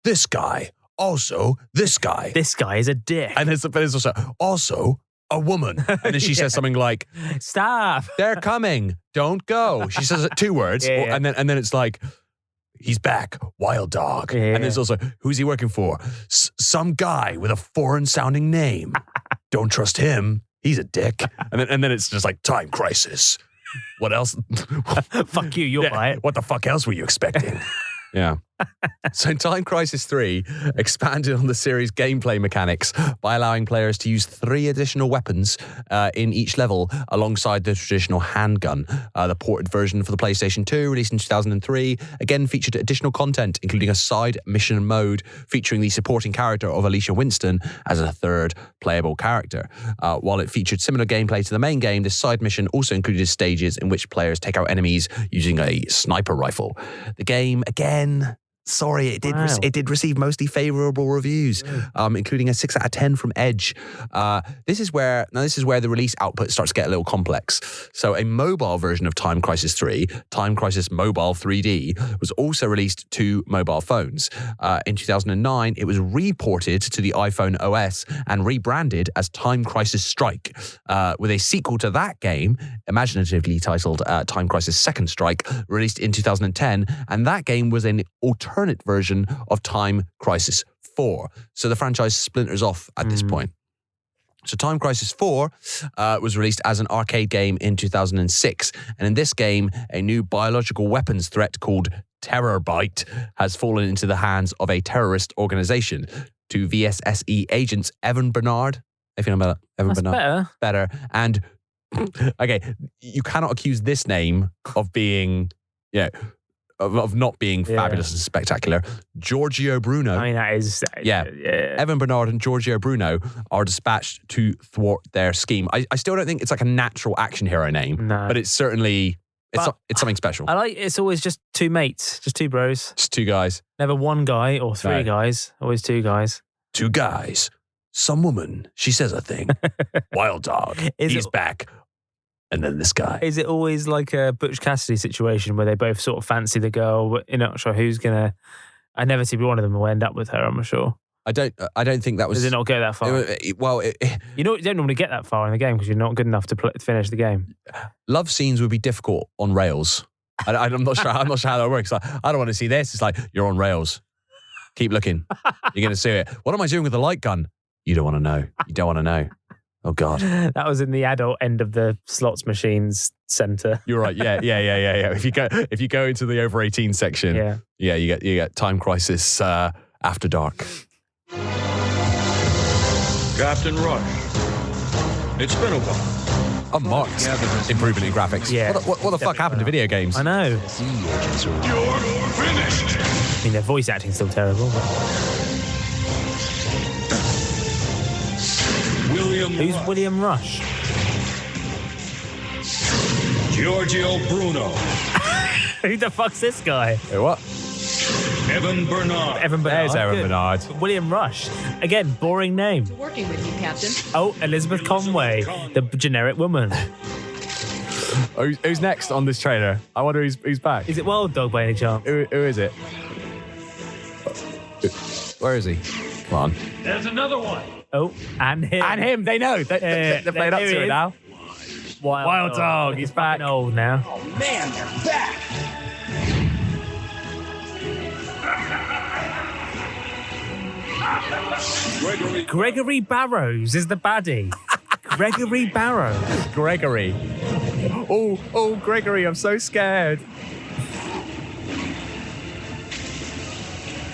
This guy, also this guy. This guy is a dick. And there's also a woman. And then she says something like, "Stop! They're coming. Don't go." She says it 2 words, and then it's like, "He's back, Wild Dog." Yeah. And there's also, who's he working for? Some guy with a foreign-sounding name. Don't trust him. He's a dick. And then it's just like, Time Crisis. What else? Fuck you, you'll buy it. What the fuck else were you expecting? Yeah. So Time Crisis 3 expanded on the series' gameplay mechanics by allowing players to use 3 additional weapons in each level alongside the traditional handgun. The ported version for the PlayStation 2, released in 2003, again featured additional content, including a side mission mode featuring the supporting character of Alicia Winston as a 3rd playable character. While it featured similar gameplay to the main game, this side mission also included stages in which players take out enemies using a sniper rifle. The game, again, sorry, it did receive mostly favourable reviews, including a 6 out of 10 from Edge. This is where the release output starts to get a little complex. So a mobile version of Time Crisis 3, Time Crisis Mobile 3D, was also released to mobile phones. In 2009, it was reported to the iPhone OS and rebranded as Time Crisis Strike, with a sequel to that game, imaginatively titled Time Crisis Second Strike, released in 2010, and that game was an alternate version of Time Crisis 4. So the franchise splinters off at this point. So Time Crisis 4 was released as an arcade game in 2006. And in this game, a new biological weapons threat called Terror Bite has fallen into the hands of a terrorist organization. 2 VSSE agents, Evan Bernard, if you know about Evan That's Bernard. Better. And, okay, you cannot accuse this name of being, of not being fabulous and spectacular. Giorgio Bruno. I mean, that is... Evan Bernard and Giorgio Bruno are dispatched to thwart their scheme. I still don't think it's like a natural action hero name, but it's certainly... It's something special. It's always just 2 mates, just 2 bros. Just 2 guys. Never 1 guy or 3 guys, always 2 guys. 2 guys. Some woman, she says a thing. Wild Dog. He's back. And then this guy. Is it always like a Butch Cassidy situation where they both sort of fancy the girl, but you're not sure who's going to... I never see one of them will end up with her, I'm sure. I don't think that was... Does it not go that far? You don't normally get that far in the game because you're not good enough to finish the game. Love scenes would be difficult on rails. I'm not sure. I'm not sure how that works. Like, I don't want to see this. It's like, you're on rails. Keep looking. You're going to see it. What am I doing with the light gun? You don't want to know. You don't want to know. Oh God. That was in the adult end of the slots machines center. You're right. Yeah. If you go into the over 18 section, you get Time Crisis After Dark. Captain Rush. It's been a while. A marked improvement in graphics. Yeah. What the fuck happened to video games? I know. You're finished. I mean, their voice acting's still terrible. But... William Who's William Rush? Giorgio Bruno. Who the fuck's this guy? Hey, what? Evan Bernard. Evan Bernard. There's Evan Good. Bernard. William Rush. Again, boring name. Working with you, Captain. Oh, Elizabeth Conway, the generic woman. Who's next on this trailer? I wonder who's back. Is it Wild Dog by any chance? Who is it? Where is he? Come on. There's another one. Oh, and him. And him. They know. They're playing up to it now. Wild Dog. He's back. Old now. Oh man, they're back. Gregory Barrows is the baddie. Gregory Barrows. Gregory. Oh, Gregory, I'm so scared.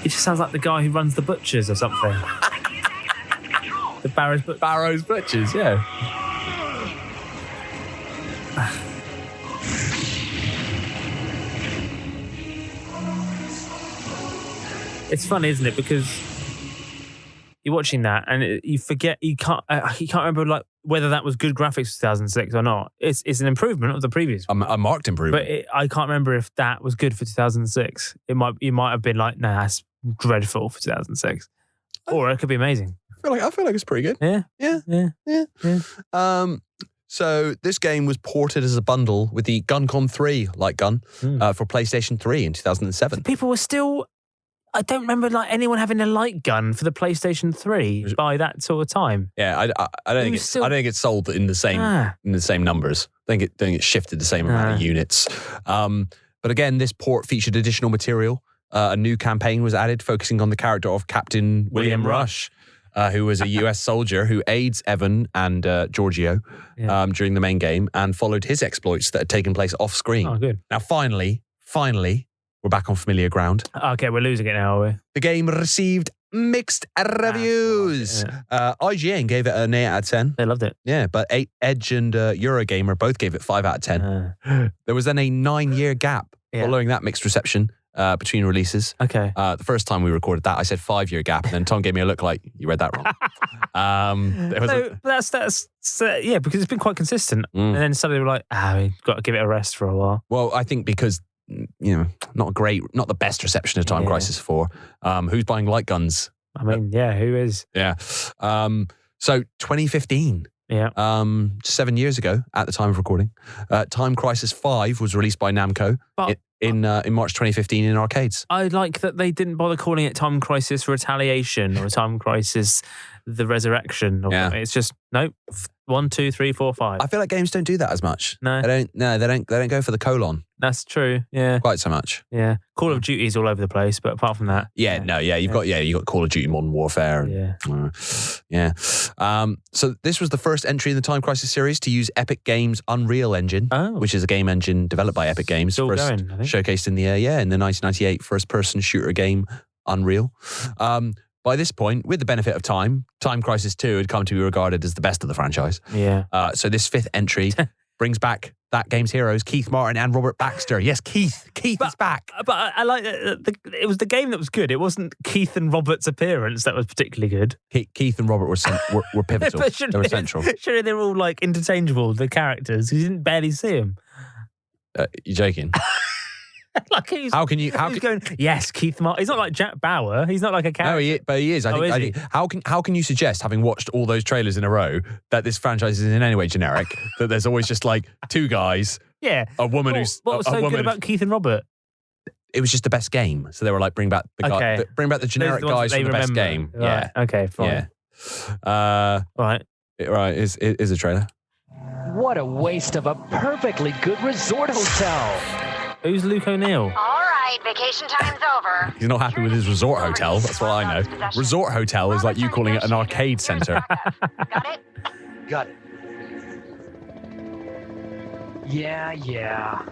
It just sounds like the guy who runs the butchers or something. The Barrows Butchers. Barrows Butchers, yeah. It's fun, isn't it? Because you're watching that and you forget, you can't remember like whether that was good graphics for 2006 or not. It's an improvement of the previous one. A marked improvement. But I can't remember if that was good for 2006. You might have been like, nah, that's dreadful for 2006. Or it could be amazing. I feel like it's pretty good. Yeah. So this game was ported as a bundle with the Guncom 3 light gun for PlayStation 3 in 2007. People were still... I don't remember like anyone having a light gun for the PlayStation 3 by that sort of time. Yeah, I don't think it's sold in the same numbers. I think it shifted the same amount of units. But again, this port featured additional material. A new campaign was added, focusing on the character of Captain William Rush, who was a US soldier who aids Evan and Giorgio during the main game and followed his exploits that had taken place off screen. Oh, good. Now, finally, we're back on familiar ground. Okay, we're losing it now, are we? The game received mixed reviews. IGN gave it an 8 out of 10. They loved it. Yeah, but Edge and Eurogamer both gave it 5 out of 10. There was then a 9-year gap following that mixed reception between releases. Okay. The first time we recorded that, I said 5-year gap, and then Tom gave me a look like, you read that wrong. That's because it's been quite consistent. And then suddenly we're like, we've got to give it a rest for a while. Well, I think because... not the best reception of Time Crisis 4. Who's buying light guns? I mean, who is? Yeah. So 2015. Yeah. 7 years ago at the time of recording. Time Crisis 5 was released by Namco in March 2015 in arcades. I like that they didn't bother calling it Time Crisis Retaliation or Time Crisis The Resurrection. It's just, nope. 1, 2, 3, 4, 5. I feel like games don't do that as much. No. They don't go for the colon. That's true. Yeah. Quite so much. Yeah. Call of Duty is all over the place, but apart from that. You've got Call of Duty Modern Warfare. So this was the first entry in the Time Crisis series to use Epic Games' Unreal Engine, which is a game engine developed by Epic Games. Still first going, I think. Showcased in the 1998 first-person shooter game Unreal. By this point, with the benefit of time, Time Crisis 2 had come to be regarded as the best of the franchise. Yeah. So this 5th entry brings back that game's heroes, Keith Martin and Robert Baxter. Yes, Keith is back. But I like that it was the game that was good. It wasn't Keith and Robert's appearance that was particularly good. Keith and Robert were pivotal. They were central. Surely they're all like interchangeable, the characters. You didn't barely see them. You're joking. How can you going? Yes, Keith Martin. He's not like Jack Bauer. He's not like a character. No, but he is. I think. How can you suggest, having watched all those trailers in a row, that this franchise is in any way generic? That there's always just like two guys. Yeah. A woman who's what was so good about Keith and Robert? It was just the best game. So they were like, bring back the generic guys from the best game. Right. Yeah. Okay. Fine. Yeah. Right. Right. Is a trailer. What a waste of a perfectly good resort hotel. Who's Luke O'Neill? All right, vacation time's over. He's not happy with his resort hotel. That's what I know. Resort hotel is like you calling it an arcade center. Got it? Got it. Yeah.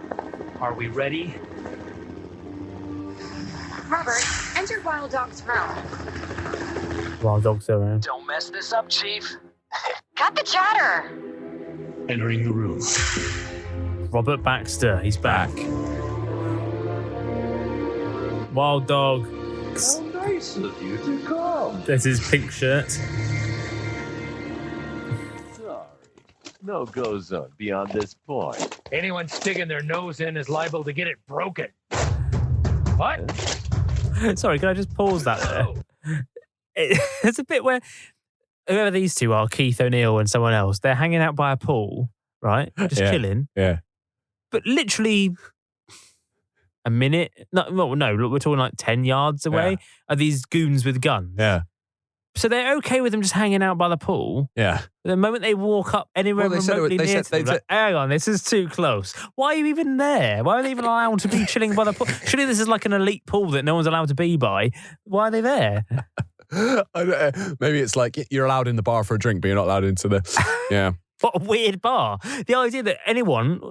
Are we ready? Robert, enter Wild Dog's room. Wild Dog's around. Don't mess this up, Chief. Cut the chatter. Entering the room. Robert Baxter, he's back. Wild Dog. How nice of you to come. There's his pink shirt. no-go zone beyond this point. Anyone sticking their nose in is liable to get it broken. What? Sorry, can I just pause that there? It's a bit where whoever these two are, Keith O'Neill and someone else, they're hanging out by a pool, right? Just chilling. Yeah. But literally a minute, no, we're talking like 10 yards away, are these goons with guns. Yeah. So they're okay with them just hanging out by the pool. Yeah. But the moment they walk up anywhere remotely near to them, like, hang on, this is too close. Why are you even there? Why are they even allowed to be chilling by the pool? Surely this is like an elite pool that no one's allowed to be by. Why are they there? Maybe it's like you're allowed in the bar for a drink, but you're not allowed into the... Yeah. What a weird bar. The idea that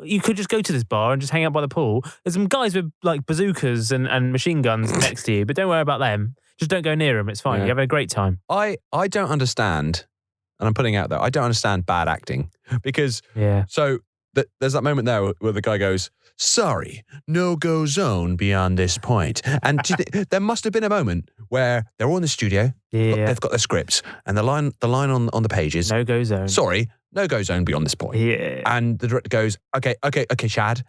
you could just go to this bar and just hang out by the pool. There's some guys with like bazookas and machine guns next to you, but don't worry about them. Just don't go near them. It's fine. You have a great time. I don't understand, and I'm putting out there, I don't understand bad acting because so there's that moment there where the guy goes, sorry, no-go zone beyond this point. And there must have been a moment where they're all in the studio, they've got their scripts, and the line on the pages, no-go zone. Sorry, no-go zone beyond this point. Yeah. And the director goes, okay, Chad,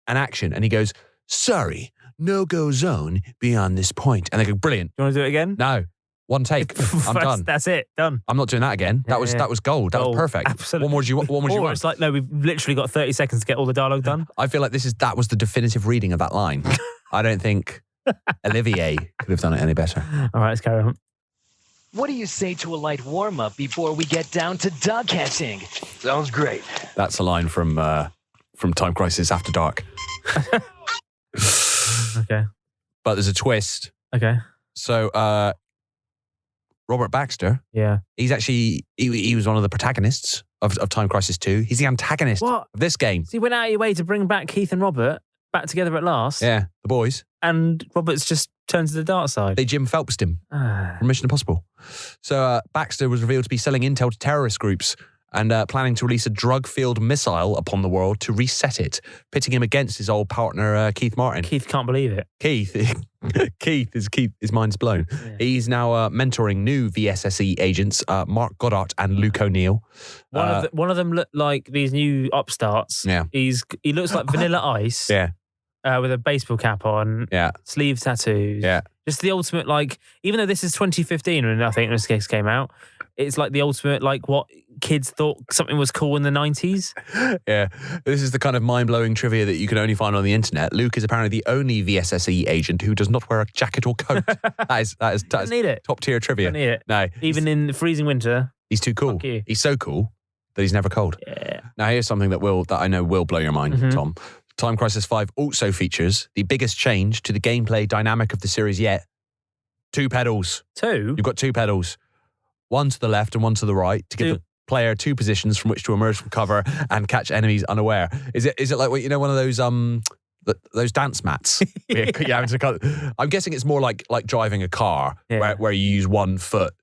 and action. And he goes, sorry, no-go zone beyond this point. And they go, brilliant. You want to do it again? No. One take. I'm done. That's it. Done. I'm not doing that again. That was gold. That was perfect. Absolutely. What more do you want? It's like, no, we've literally got 30 seconds to get all the dialogue done. I feel like that was the definitive reading of that line. I don't think Olivier could have done it any better. All right, let's carry on. What do you say to a light warm-up before we get down to dog catching? Sounds great. That's a line from Time Crisis After Dark. Okay. But there's a twist. Okay. So, Robert Baxter. Yeah. He's actually, he was one of the protagonists of Time Crisis 2. He's the antagonist of this game. So he went out of your way to bring back Keith and Robert back together at last. Yeah, the boys. And Robert's just turned to the dark side. They Jim Phelpsed him from Mission Impossible. So Baxter was revealed to be selling intel to terrorist groups and planning to release a drug-filled missile upon the world to reset it, pitting him against his old partner, Keith Martin. Keith can't believe it. His mind's blown. Yeah. He's now mentoring new VSSE agents, Mark Goddard and Luke O'Neill. One of them look like these new upstarts. Yeah. He looks like Vanilla Ice. Yeah. With a baseball cap on. Yeah. Sleeve tattoos. Yeah. Just the ultimate, like, even though this is 2015 when I think this case came out, it's like the ultimate, like, what kids thought something was cool in the 90s. Yeah. This is the kind of mind-blowing trivia that you can only find on the internet. Luke is apparently the only VSSE agent who does not wear a jacket or coat. that is need it. Top-tier trivia. Don't need it. No. Even in freezing winter. He's too cool. He's so cool that he's never cold. Yeah. Now, here's something that I know will blow your mind, Tom. Time Crisis 5 also features the biggest change to the gameplay dynamic of the series yet. 2 pedals. 2? You've got 2 pedals. One to the left and one to the right to give the player 2 positions from which to emerge from cover and catch enemies unaware. Is it like one of those dance mats? I'm guessing it's more like driving a car where you use 1 foot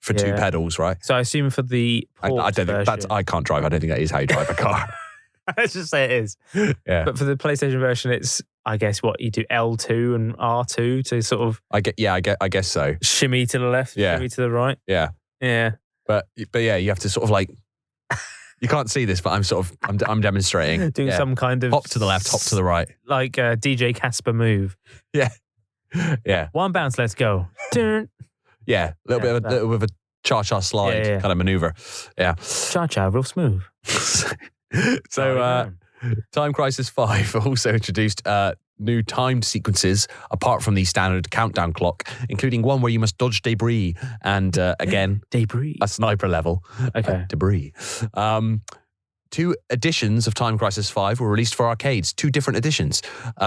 for 2 pedals, right? So I assume for the I don't think I can't drive. I don't think that is how you drive a car. Let's just say it is. Yeah. But for the PlayStation version, it's, I guess, what you do L2 and R2 to sort of. I guess so. Shimmy to the left, shimmy to the right. Yeah. Yeah. But yeah, you have to sort of like. You can't see this, but I'm demonstrating. Doing some kind of hop to the left, hop to the right, like a DJ Casper move. Yeah. Yeah. 1 bounce, let's go. Yeah, a little bit of a cha-cha slide kind of maneuver. Yeah. Cha-cha, real smooth. So, Time Crisis 5 also introduced new timed sequences apart from the standard countdown clock, including one where you must dodge debris and, again, debris, a sniper level. Okay. Debris. 2 editions of Time Crisis 5 were released for arcades, 2 different editions.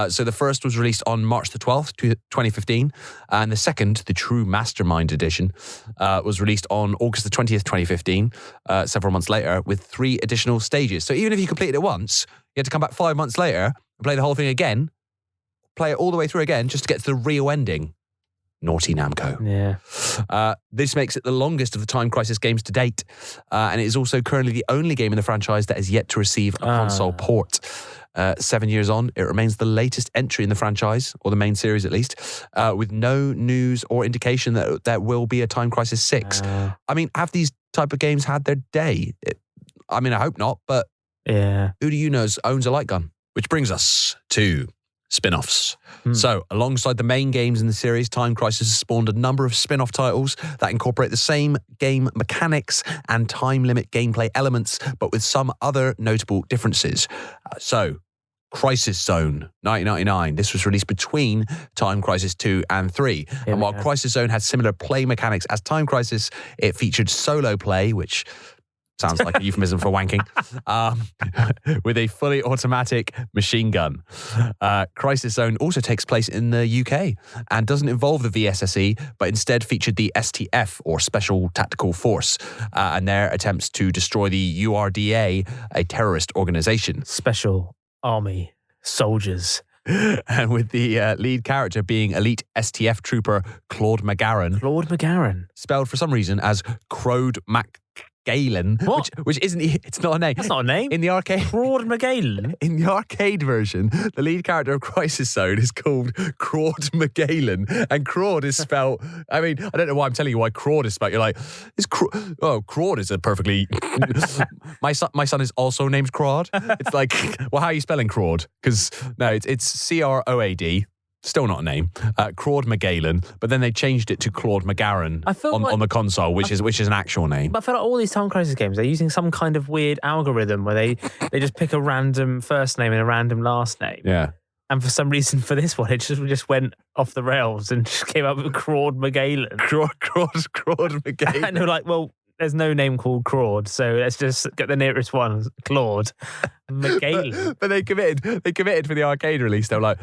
So the first was released on March the 12th, 2015, and the second, the True Mastermind edition, was released on August the 20th, 2015, several months later, with 3 additional stages. So even if you completed it once, you had to come back 5 months later and play the whole thing again, play it all the way through again just to get to the real ending. Naughty Namco. Yeah. This makes it the longest of the Time Crisis games to date, and it is also currently the only game in the franchise that has yet to receive a console port. 7 years on, it remains the latest entry in the franchise, or the main series at least, with no news or indication that there will be a Time Crisis 6. I mean, have these type of games had their day? I mean, I hope not, but yeah, who do you know owns a light gun? Which brings us to spin-offs. So, alongside the main games in the series, Time Crisis has spawned a number of spin-off titles that incorporate the same game mechanics and time limit gameplay elements, but with some other notable differences. So, Crisis Zone 1999. This was released between Time Crisis 2 and 3. And while Crisis Zone had similar play mechanics as Time Crisis, it featured solo play, which sounds like a euphemism for wanking, with a fully automatic machine gun. Crisis Zone also takes place in the UK and doesn't involve the VSSE, but instead featured the STF, or Special Tactical Force, and their attempts to destroy the URDA, a terrorist organization. Special Army Soldiers. And with the lead character being elite STF trooper Claude Macgalain. Claude Macgalain. Spelled for some reason as Croad Macgalain, which isn't, it's not a name. That's not a name. In the arcade. Croad Macgalain. In the arcade version, the lead character of Crisis Zone is called Croad Macgalain, and Croad is spelled, I mean, I don't know why I'm telling you why Croad is spelled. You're like, Croad is a perfectly, my son is also named Croad. It's like, well, how are you spelling Croad? Because, no, it's Croad. Still not a name. Croad Macgalain, but then they changed it to Claude Macgalain on the console, which is an actual name. But I feel like all these Time Crisis games, they're using some kind of weird algorithm where they just pick a random first name and a random last name. Yeah. And for some reason, for this one, it just went off the rails and just came up with Croad Macgalain. Croad Macgalain. And they were like, well, there's no name called Croad, so let's just get the nearest one, Claude Macgalain. But they committed for the arcade release. They were like,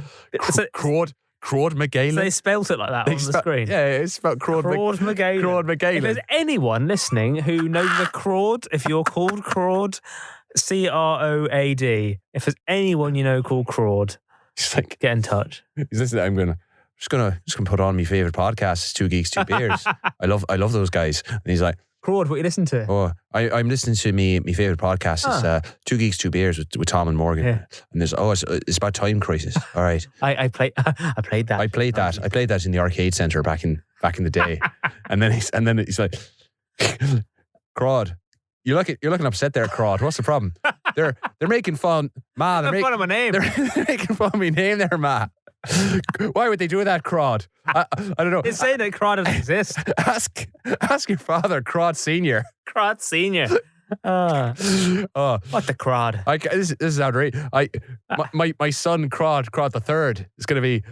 Croad Macgalain. So they spelt it like that on the screen. Yeah, it's spelled Croad Macgalain. Croad Macgalain. If there's anyone listening who knows the Croad, if you're called Croad, Croad. If there's anyone you know called Croad, like, get in touch. He's listening. I'm just gonna put on my favorite podcast. It's Two Geeks, Two Beers. I love those guys. And he's like, Croad, what you listen to? Oh, I'm listening to my favorite podcast. It's Two Geeks, Two Beers with Tom and Morgan. Yeah. And there's it's about Time Crisis. All right. I played that. I played that in the arcade center back in the day. and then he's like, Croad, you're looking upset there, Croad. What's the problem? They're making fun, Ma. They're making fun of my name. They're making fun of my name there, Ma. Why would they do that, Croad? I don't know. It's saying that Croad doesn't exist. Ask your father, Croad Senior. Croad Senior. What the Croad? This is outrageous. My son Croad the Third is going to be.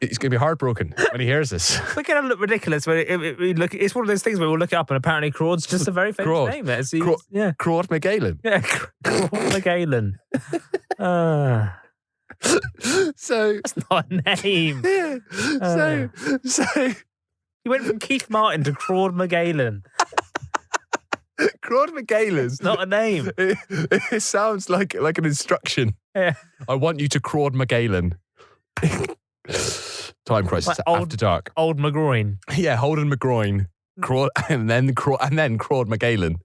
He's going to be heartbroken when he hears this. We're going to look ridiculous when we look. It's one of those things where we'll look it up and apparently Croad's just a very famous name. Croad Macgalain. Yeah, Croad Macgalain. So that's not a name. Yeah. So you went from Keith Martin to Croad Macgalain. Croad Macgalain. It's not a name. It sounds like an instruction. Yeah. I want you to Croad Macgalain. Time Crisis After Dark. Old McGroin. Yeah, Holden McGroin. Croad, and then Croad Macgalain.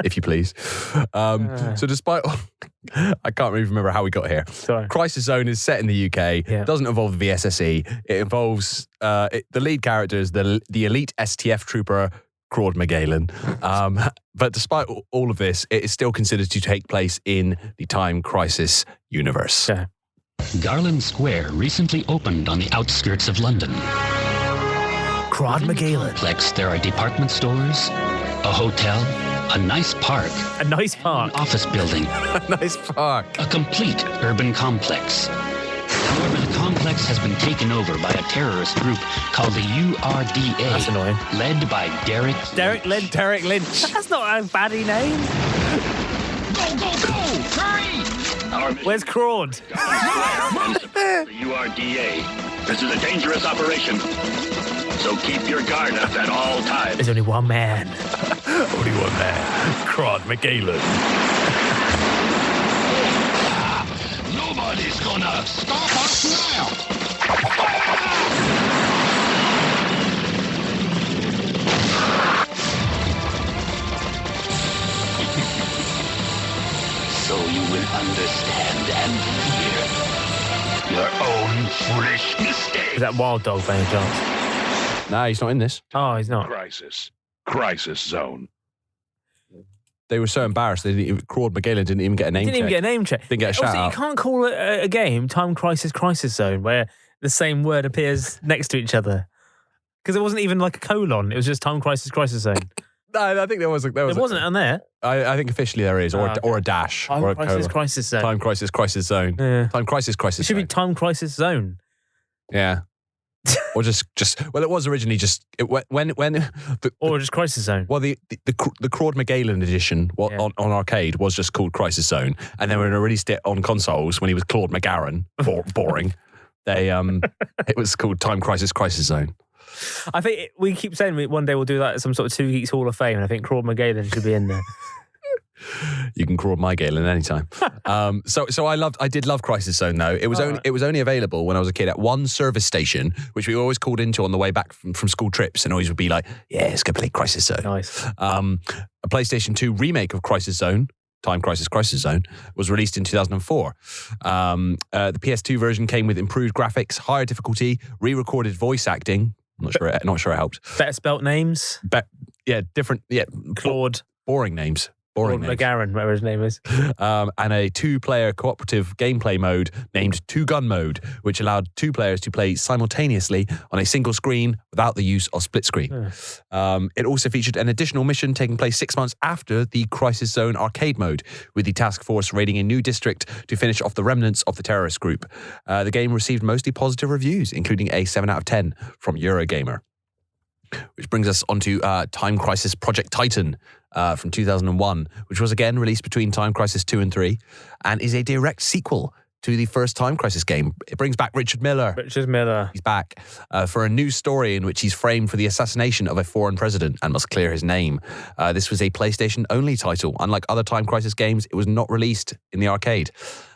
If you please. So despite I can't really remember how we got here. Sorry. Crisis Zone is set in the UK. Yeah. Doesn't involve the VSSE. It involves the lead character is the elite STF trooper Croad Macgalain. But despite all of this, it is still considered to take place in the Time Crisis universe. Yeah. Garland Square recently opened on the outskirts of London. Croad Macgalain. There are department stores, a hotel, a nice park. A nice park. An office building. A nice park. A complete urban complex. However, the complex has been taken over by a terrorist group called the URDA. That's annoying. Led by Derek Lynch. That's not a baddie name. Go! Hurry! Where's Croad? The URDA. This is a dangerous operation. So keep your guard up at all times. There's only one man. Croad Macgalain. Nobody's gonna stop us now. So you will understand and fear your own foolish mistakes. Is that Wild Dog by any chance? No, he's not in this. Oh, he's not. Crisis Zone. they were so embarrassed. Croad Macgalain didn't even get a name check. Didn't even get a name check. Didn't get a shout also, out. You can't call it a game Time Crisis Zone where the same word appears next to each other. Because it wasn't even like a colon. It was just Time Crisis Zone. No, I think there was. It wasn't on there. I think officially there is, or a dash. Time or a Crisis Zone. Time Crisis Zone. Yeah. Time Crisis It should Zone. be Time Crisis Zone. Yeah. Or just. Well, it was originally just or just Crisis Zone. Well, the Croad Macgalain edition on arcade was just called Crisis Zone, and then when they released it on consoles when he was Croad Macgalain, boring. It was called Time Crisis Zone. I think we keep saying one day we'll do that at some sort of 2 Geeks Hall of Fame, and I think Croad Macgalain should be in there. You can Croad Macgalain anytime. So I did love Crisis Zone though. It was only available when I was a kid at one service station, which we always called into on the way back from school trips, and always would be like, yeah, let's go play Crisis Zone. Nice. A PlayStation 2 remake of Crisis Zone, Time Crisis Zone, was released in 2004. The PS2 version came with improved graphics, higher difficulty, re-recorded voice acting. Not sure it helped. Better spelt names. Different. Yeah, Claude. Boring names. Macgalain, whatever his name is. And a 2-player cooperative gameplay mode named Two Gun Mode, which allowed 2 players to play simultaneously on a single screen without the use of split screen. It also featured an additional mission taking place 6 months after the Crisis Zone arcade mode, with the task force raiding a new district to finish off the remnants of the terrorist group. The game received mostly positive reviews, including a 7 out of 10 from Eurogamer. Which brings us onto Time Crisis Project Titan from 2001, which was again released between Time Crisis 2 and 3, and is a direct sequel to the first Time Crisis game. It brings back Richard Miller. He's back for a new story in which he's framed for the assassination of a foreign president and must clear his name. This was a PlayStation-only title. Unlike other Time Crisis games, it was not released in the arcade.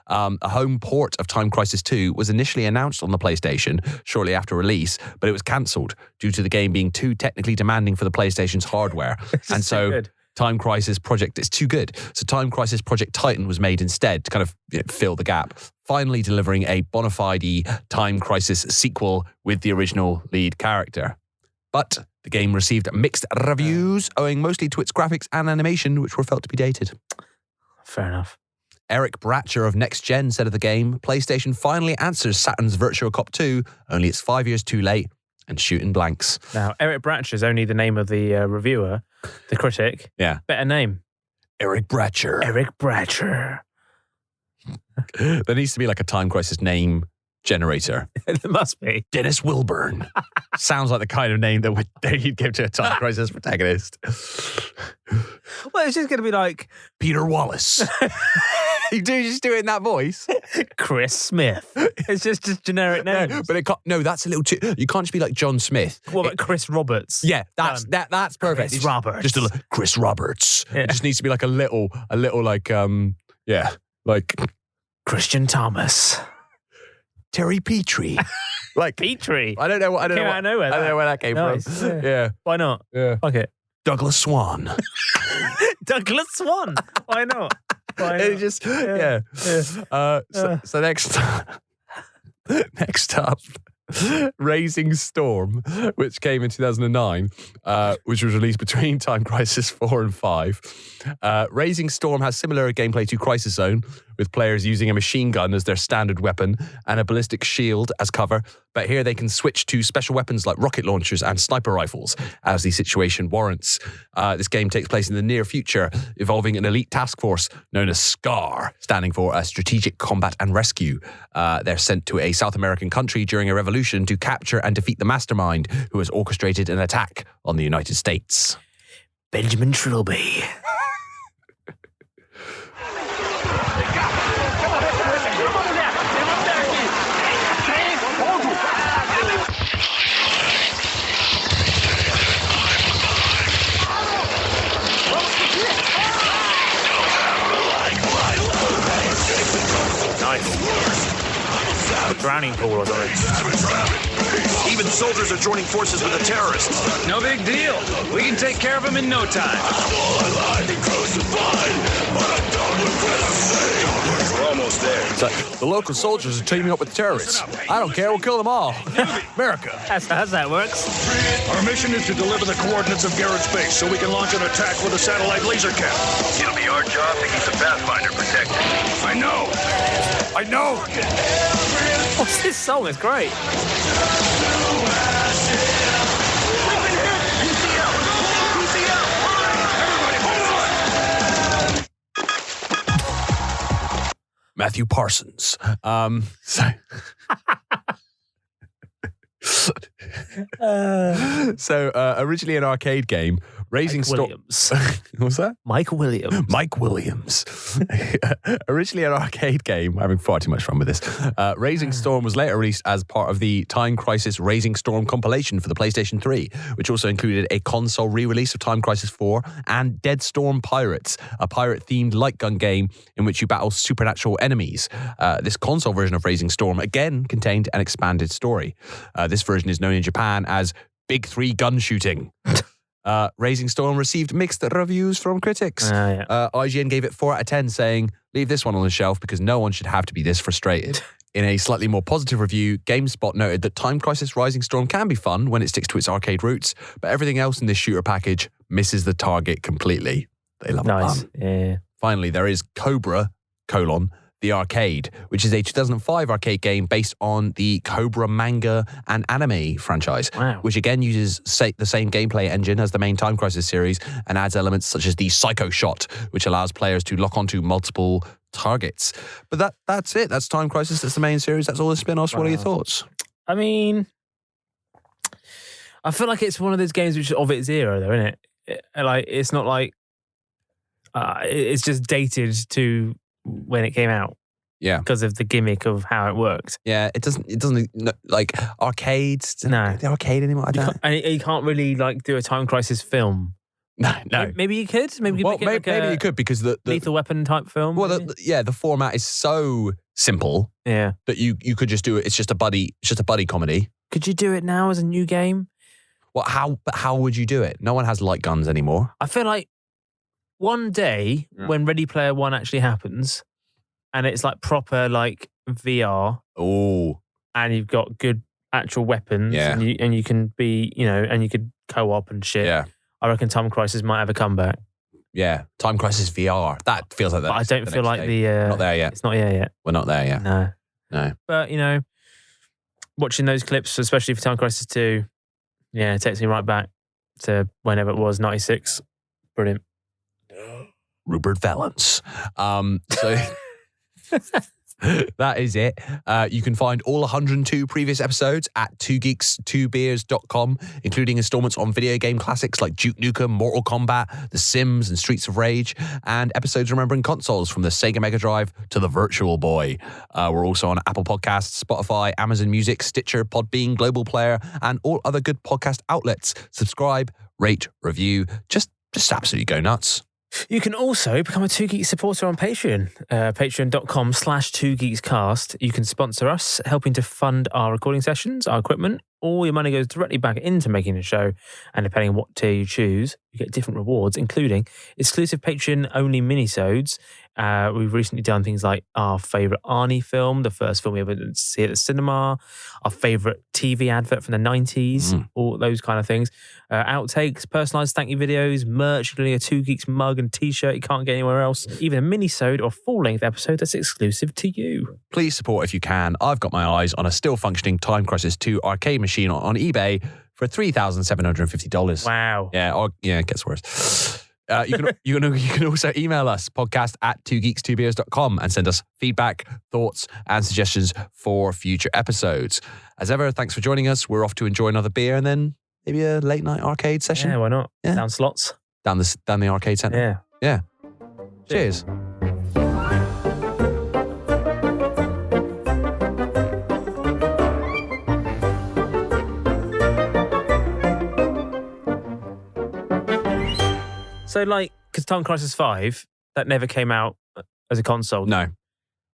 A home port of Time Crisis 2 was initially announced on the PlayStation shortly after release, but it was cancelled due to the game being too technically demanding for the PlayStation's hardware. And so Time Crisis Project, it's too good. So Time Crisis Project Titan was made instead to kind of fill the gap, finally delivering a bona fide Time Crisis sequel with the original lead character. But the game received mixed reviews, owing mostly to its graphics and animation, which were felt to be dated. Fair enough. Eric Bratcher of Next Gen said of the game, PlayStation finally answers Saturn's Virtua Cop 2, only it's 5 years too late and shooting blanks. Now, Eric Bratcher is only the name of the reviewer, the critic. Yeah. Better name. Eric Bratcher. Eric Bratcher. There needs to be like a Time Crisis name generator. There must be. Dennis Wilburn. Sounds like the kind of name that you'd give to a Time Crisis protagonist. Well, it's just going to be like Peter Wallace. You just do it in that voice. Chris Smith. It's just generic names. No, but it can't, that's a little too. You can't just be like John Smith. What about Chris Roberts? Yeah, that's perfect. Chris Roberts. Just a Chris Roberts. Yeah. It just needs to be like a little like like Christian Thomas. Terry Petrie. Like Petrie. I don't know. I don't came know. Out of nowhere, I don't know where that came from. Yeah. Why not? Yeah. Fuck it. Douglas Swan. Douglas Swan. Why not? It just So next up, Raising Storm, which came in 2009, which was released between Time Crisis 4 and 5. Raising Storm has similar gameplay to Crisis Zone, with players using a machine gun as their standard weapon and a ballistic shield as cover, but here they can switch to special weapons like rocket launchers and sniper rifles as the situation warrants. This game takes place in the near future, involving an elite task force known as SCAR, standing for Strategic Combat and Rescue. They're sent to a South American country during a revolution to capture and defeat the mastermind who has orchestrated an attack on the United States. Benjamin Trilby. A drowning pool or something. Even soldiers are joining forces with the terrorists. No big deal. We can take care of them in no time. We're almost there. It's like, the local soldiers are teaming up with terrorists. I don't care, we'll kill them all. America. That's how that works. Our mission is to deliver the coordinates of Garrett's base so we can launch an attack with a satellite laser cap. It'll be our job to keep the Pathfinder protected. I know. What's this song? It's great. Matthew Parsons. So originally an arcade game, Raising Storm. What's that? Mike Williams. Mike Williams. Originally an arcade game, having far too much fun with this. Raising Storm was later released as part of the Time Crisis Raising Storm compilation for the PlayStation 3, which also included a console re-release of Time Crisis 4 and Dead Storm Pirates, a pirate-themed light gun game in which you battle supernatural enemies. This console version of Raising Storm again contained an expanded story. This version is known in Japan as Big 3 Gun Shooting. Raising Storm received mixed reviews from critics. IGN gave it 4 out of 10, saying, leave this one on the shelf because no one should have to be this frustrated. In a slightly more positive review, GameSpot noted that Time Crisis Rising Storm can be fun when it sticks to its arcade roots, but everything else in this shooter package misses the target completely. They love fun. Yeah. Finally, there is Cobra, the arcade, which is a 2005 arcade game based on the Cobra manga and anime franchise, which again uses the same gameplay engine as the main Time Crisis series and adds elements such as the Psycho Shot, which allows players to lock onto multiple targets. But that's it. That's Time Crisis. That's the main series. That's all the spin-offs. What are your thoughts? I mean, I feel like it's one of those games which is of its era, though, isn't it? Like, it's not like it's just dated to when it came out. Yeah. Because of the gimmick of how it worked. Yeah, it doesn't like arcades. No. The arcade anymore. You can't really like do a Time Crisis film. No. Maybe you could. Maybe you could because the Lethal Weapon type film. Well, the format is so simple. Yeah. That you could just do it. It's just a buddy comedy. Could you do it now as a new game? Well, how would you do it? No one has light guns anymore. I feel like one day when Ready Player One actually happens, and it's like proper like VR. Oh. And you've got good actual weapons. Yeah. And you can be, and you could co-op and shit. Yeah. I reckon Time Crisis might have a comeback. Yeah. Time Crisis VR. That feels like that. But I don't feel like we're not there yet. It's not there yet. We're not there yet. No. But, watching those clips, especially for Time Crisis 2, it takes me right back to whenever it was, 96. Brilliant. Rupert Valance. So that is it. You can find all 102 previous episodes at 2geeks2beers.com, including installments on video game classics like Duke Nukem, Mortal Kombat, The Sims, and Streets of Rage, and episodes remembering consoles from the Sega Mega Drive to the Virtual Boy. We're also on Apple Podcasts, Spotify, Amazon Music, Stitcher, Podbean, Global Player, and all other good podcast outlets. Subscribe, rate, review, just absolutely go nuts. You can also become a 2 Geeks supporter on Patreon, patreon.com/2geekscast. You can sponsor us, helping to fund our recording sessions, our equipment. All your money goes directly back into making the show, and depending on what tier you choose, you get different rewards, including exclusive Patreon-only minisodes. We've recently done things like our favourite Arnie film, the first film we ever did see at the cinema, our favourite TV advert from the 90s, all those kind of things. Outtakes, personalised thank you videos, merch, including a 2 Geeks mug and t-shirt you can't get anywhere else. Even a minisode or full-length episode that's exclusive to you. Please support if you can. I've got my eyes on a still-functioning Time Crisis 2 arcade machine on eBay for $3,750. Wow. Yeah, it gets worse. You can also email us, podcast@2geeks2beers.com, and send us feedback, thoughts, and suggestions for future episodes. As ever, thanks for joining us. We're off to enjoy another beer and then maybe a late night arcade session. Yeah, why not? Yeah. Down slots. Down the arcade centre. Yeah. Cheers. So, because Time Crisis 5, that never came out as a console. No.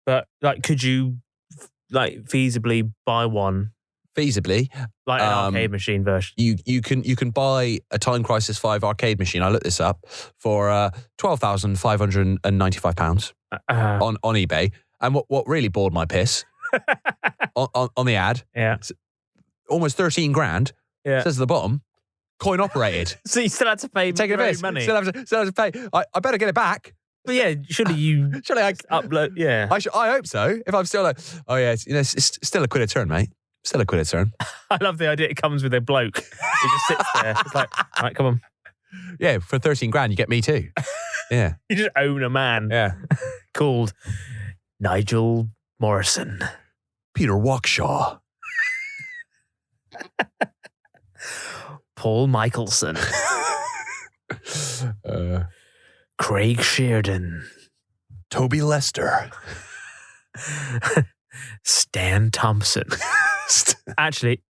But, could you, feasibly buy one? Feasibly? Like an arcade machine version? You can buy a Time Crisis 5 arcade machine, I looked this up, for £12,595 on eBay. And what really bored my piss on the ad, almost 13 grand, says at the bottom, coin operated. So you still had to pay Taking a piss. money. Still have to pay. I better get it back. But yeah, surely I upload. Yeah, I hope so. If I'm still like, oh yeah, it's still a quid a turn, mate. Still a quid a turn. I love the idea. It comes with a bloke. He just sits there. It's like, all right, come on. Yeah, for 13 grand, you get me too. Yeah, you just own a man. Yeah, called Nigel Morrison, Peter Wakshaw, Paul Michelson. Craig Sheridan, Toby Lester, Stan Thompson. Actually,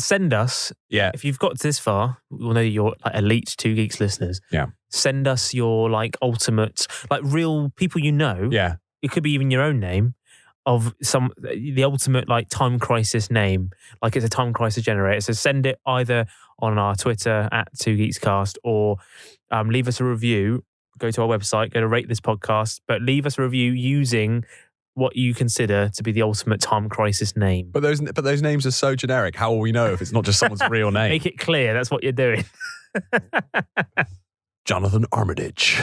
send us, if you've got this far, we'll know you're like elite Two Geeks listeners. Yeah, send us your like ultimate, like real people you know. Yeah, it could be even your own name of the ultimate like time crisis name, like it's a time crisis generator. So send it either on our Twitter at 2geekscast or leave us a review. Go to our website, go to rate this podcast, but leave us a review using what you consider to be the ultimate time crisis name. But those names are so generic. How will we know if it's not just someone's real name? Make it clear that's what you're doing. Jonathan Armitage.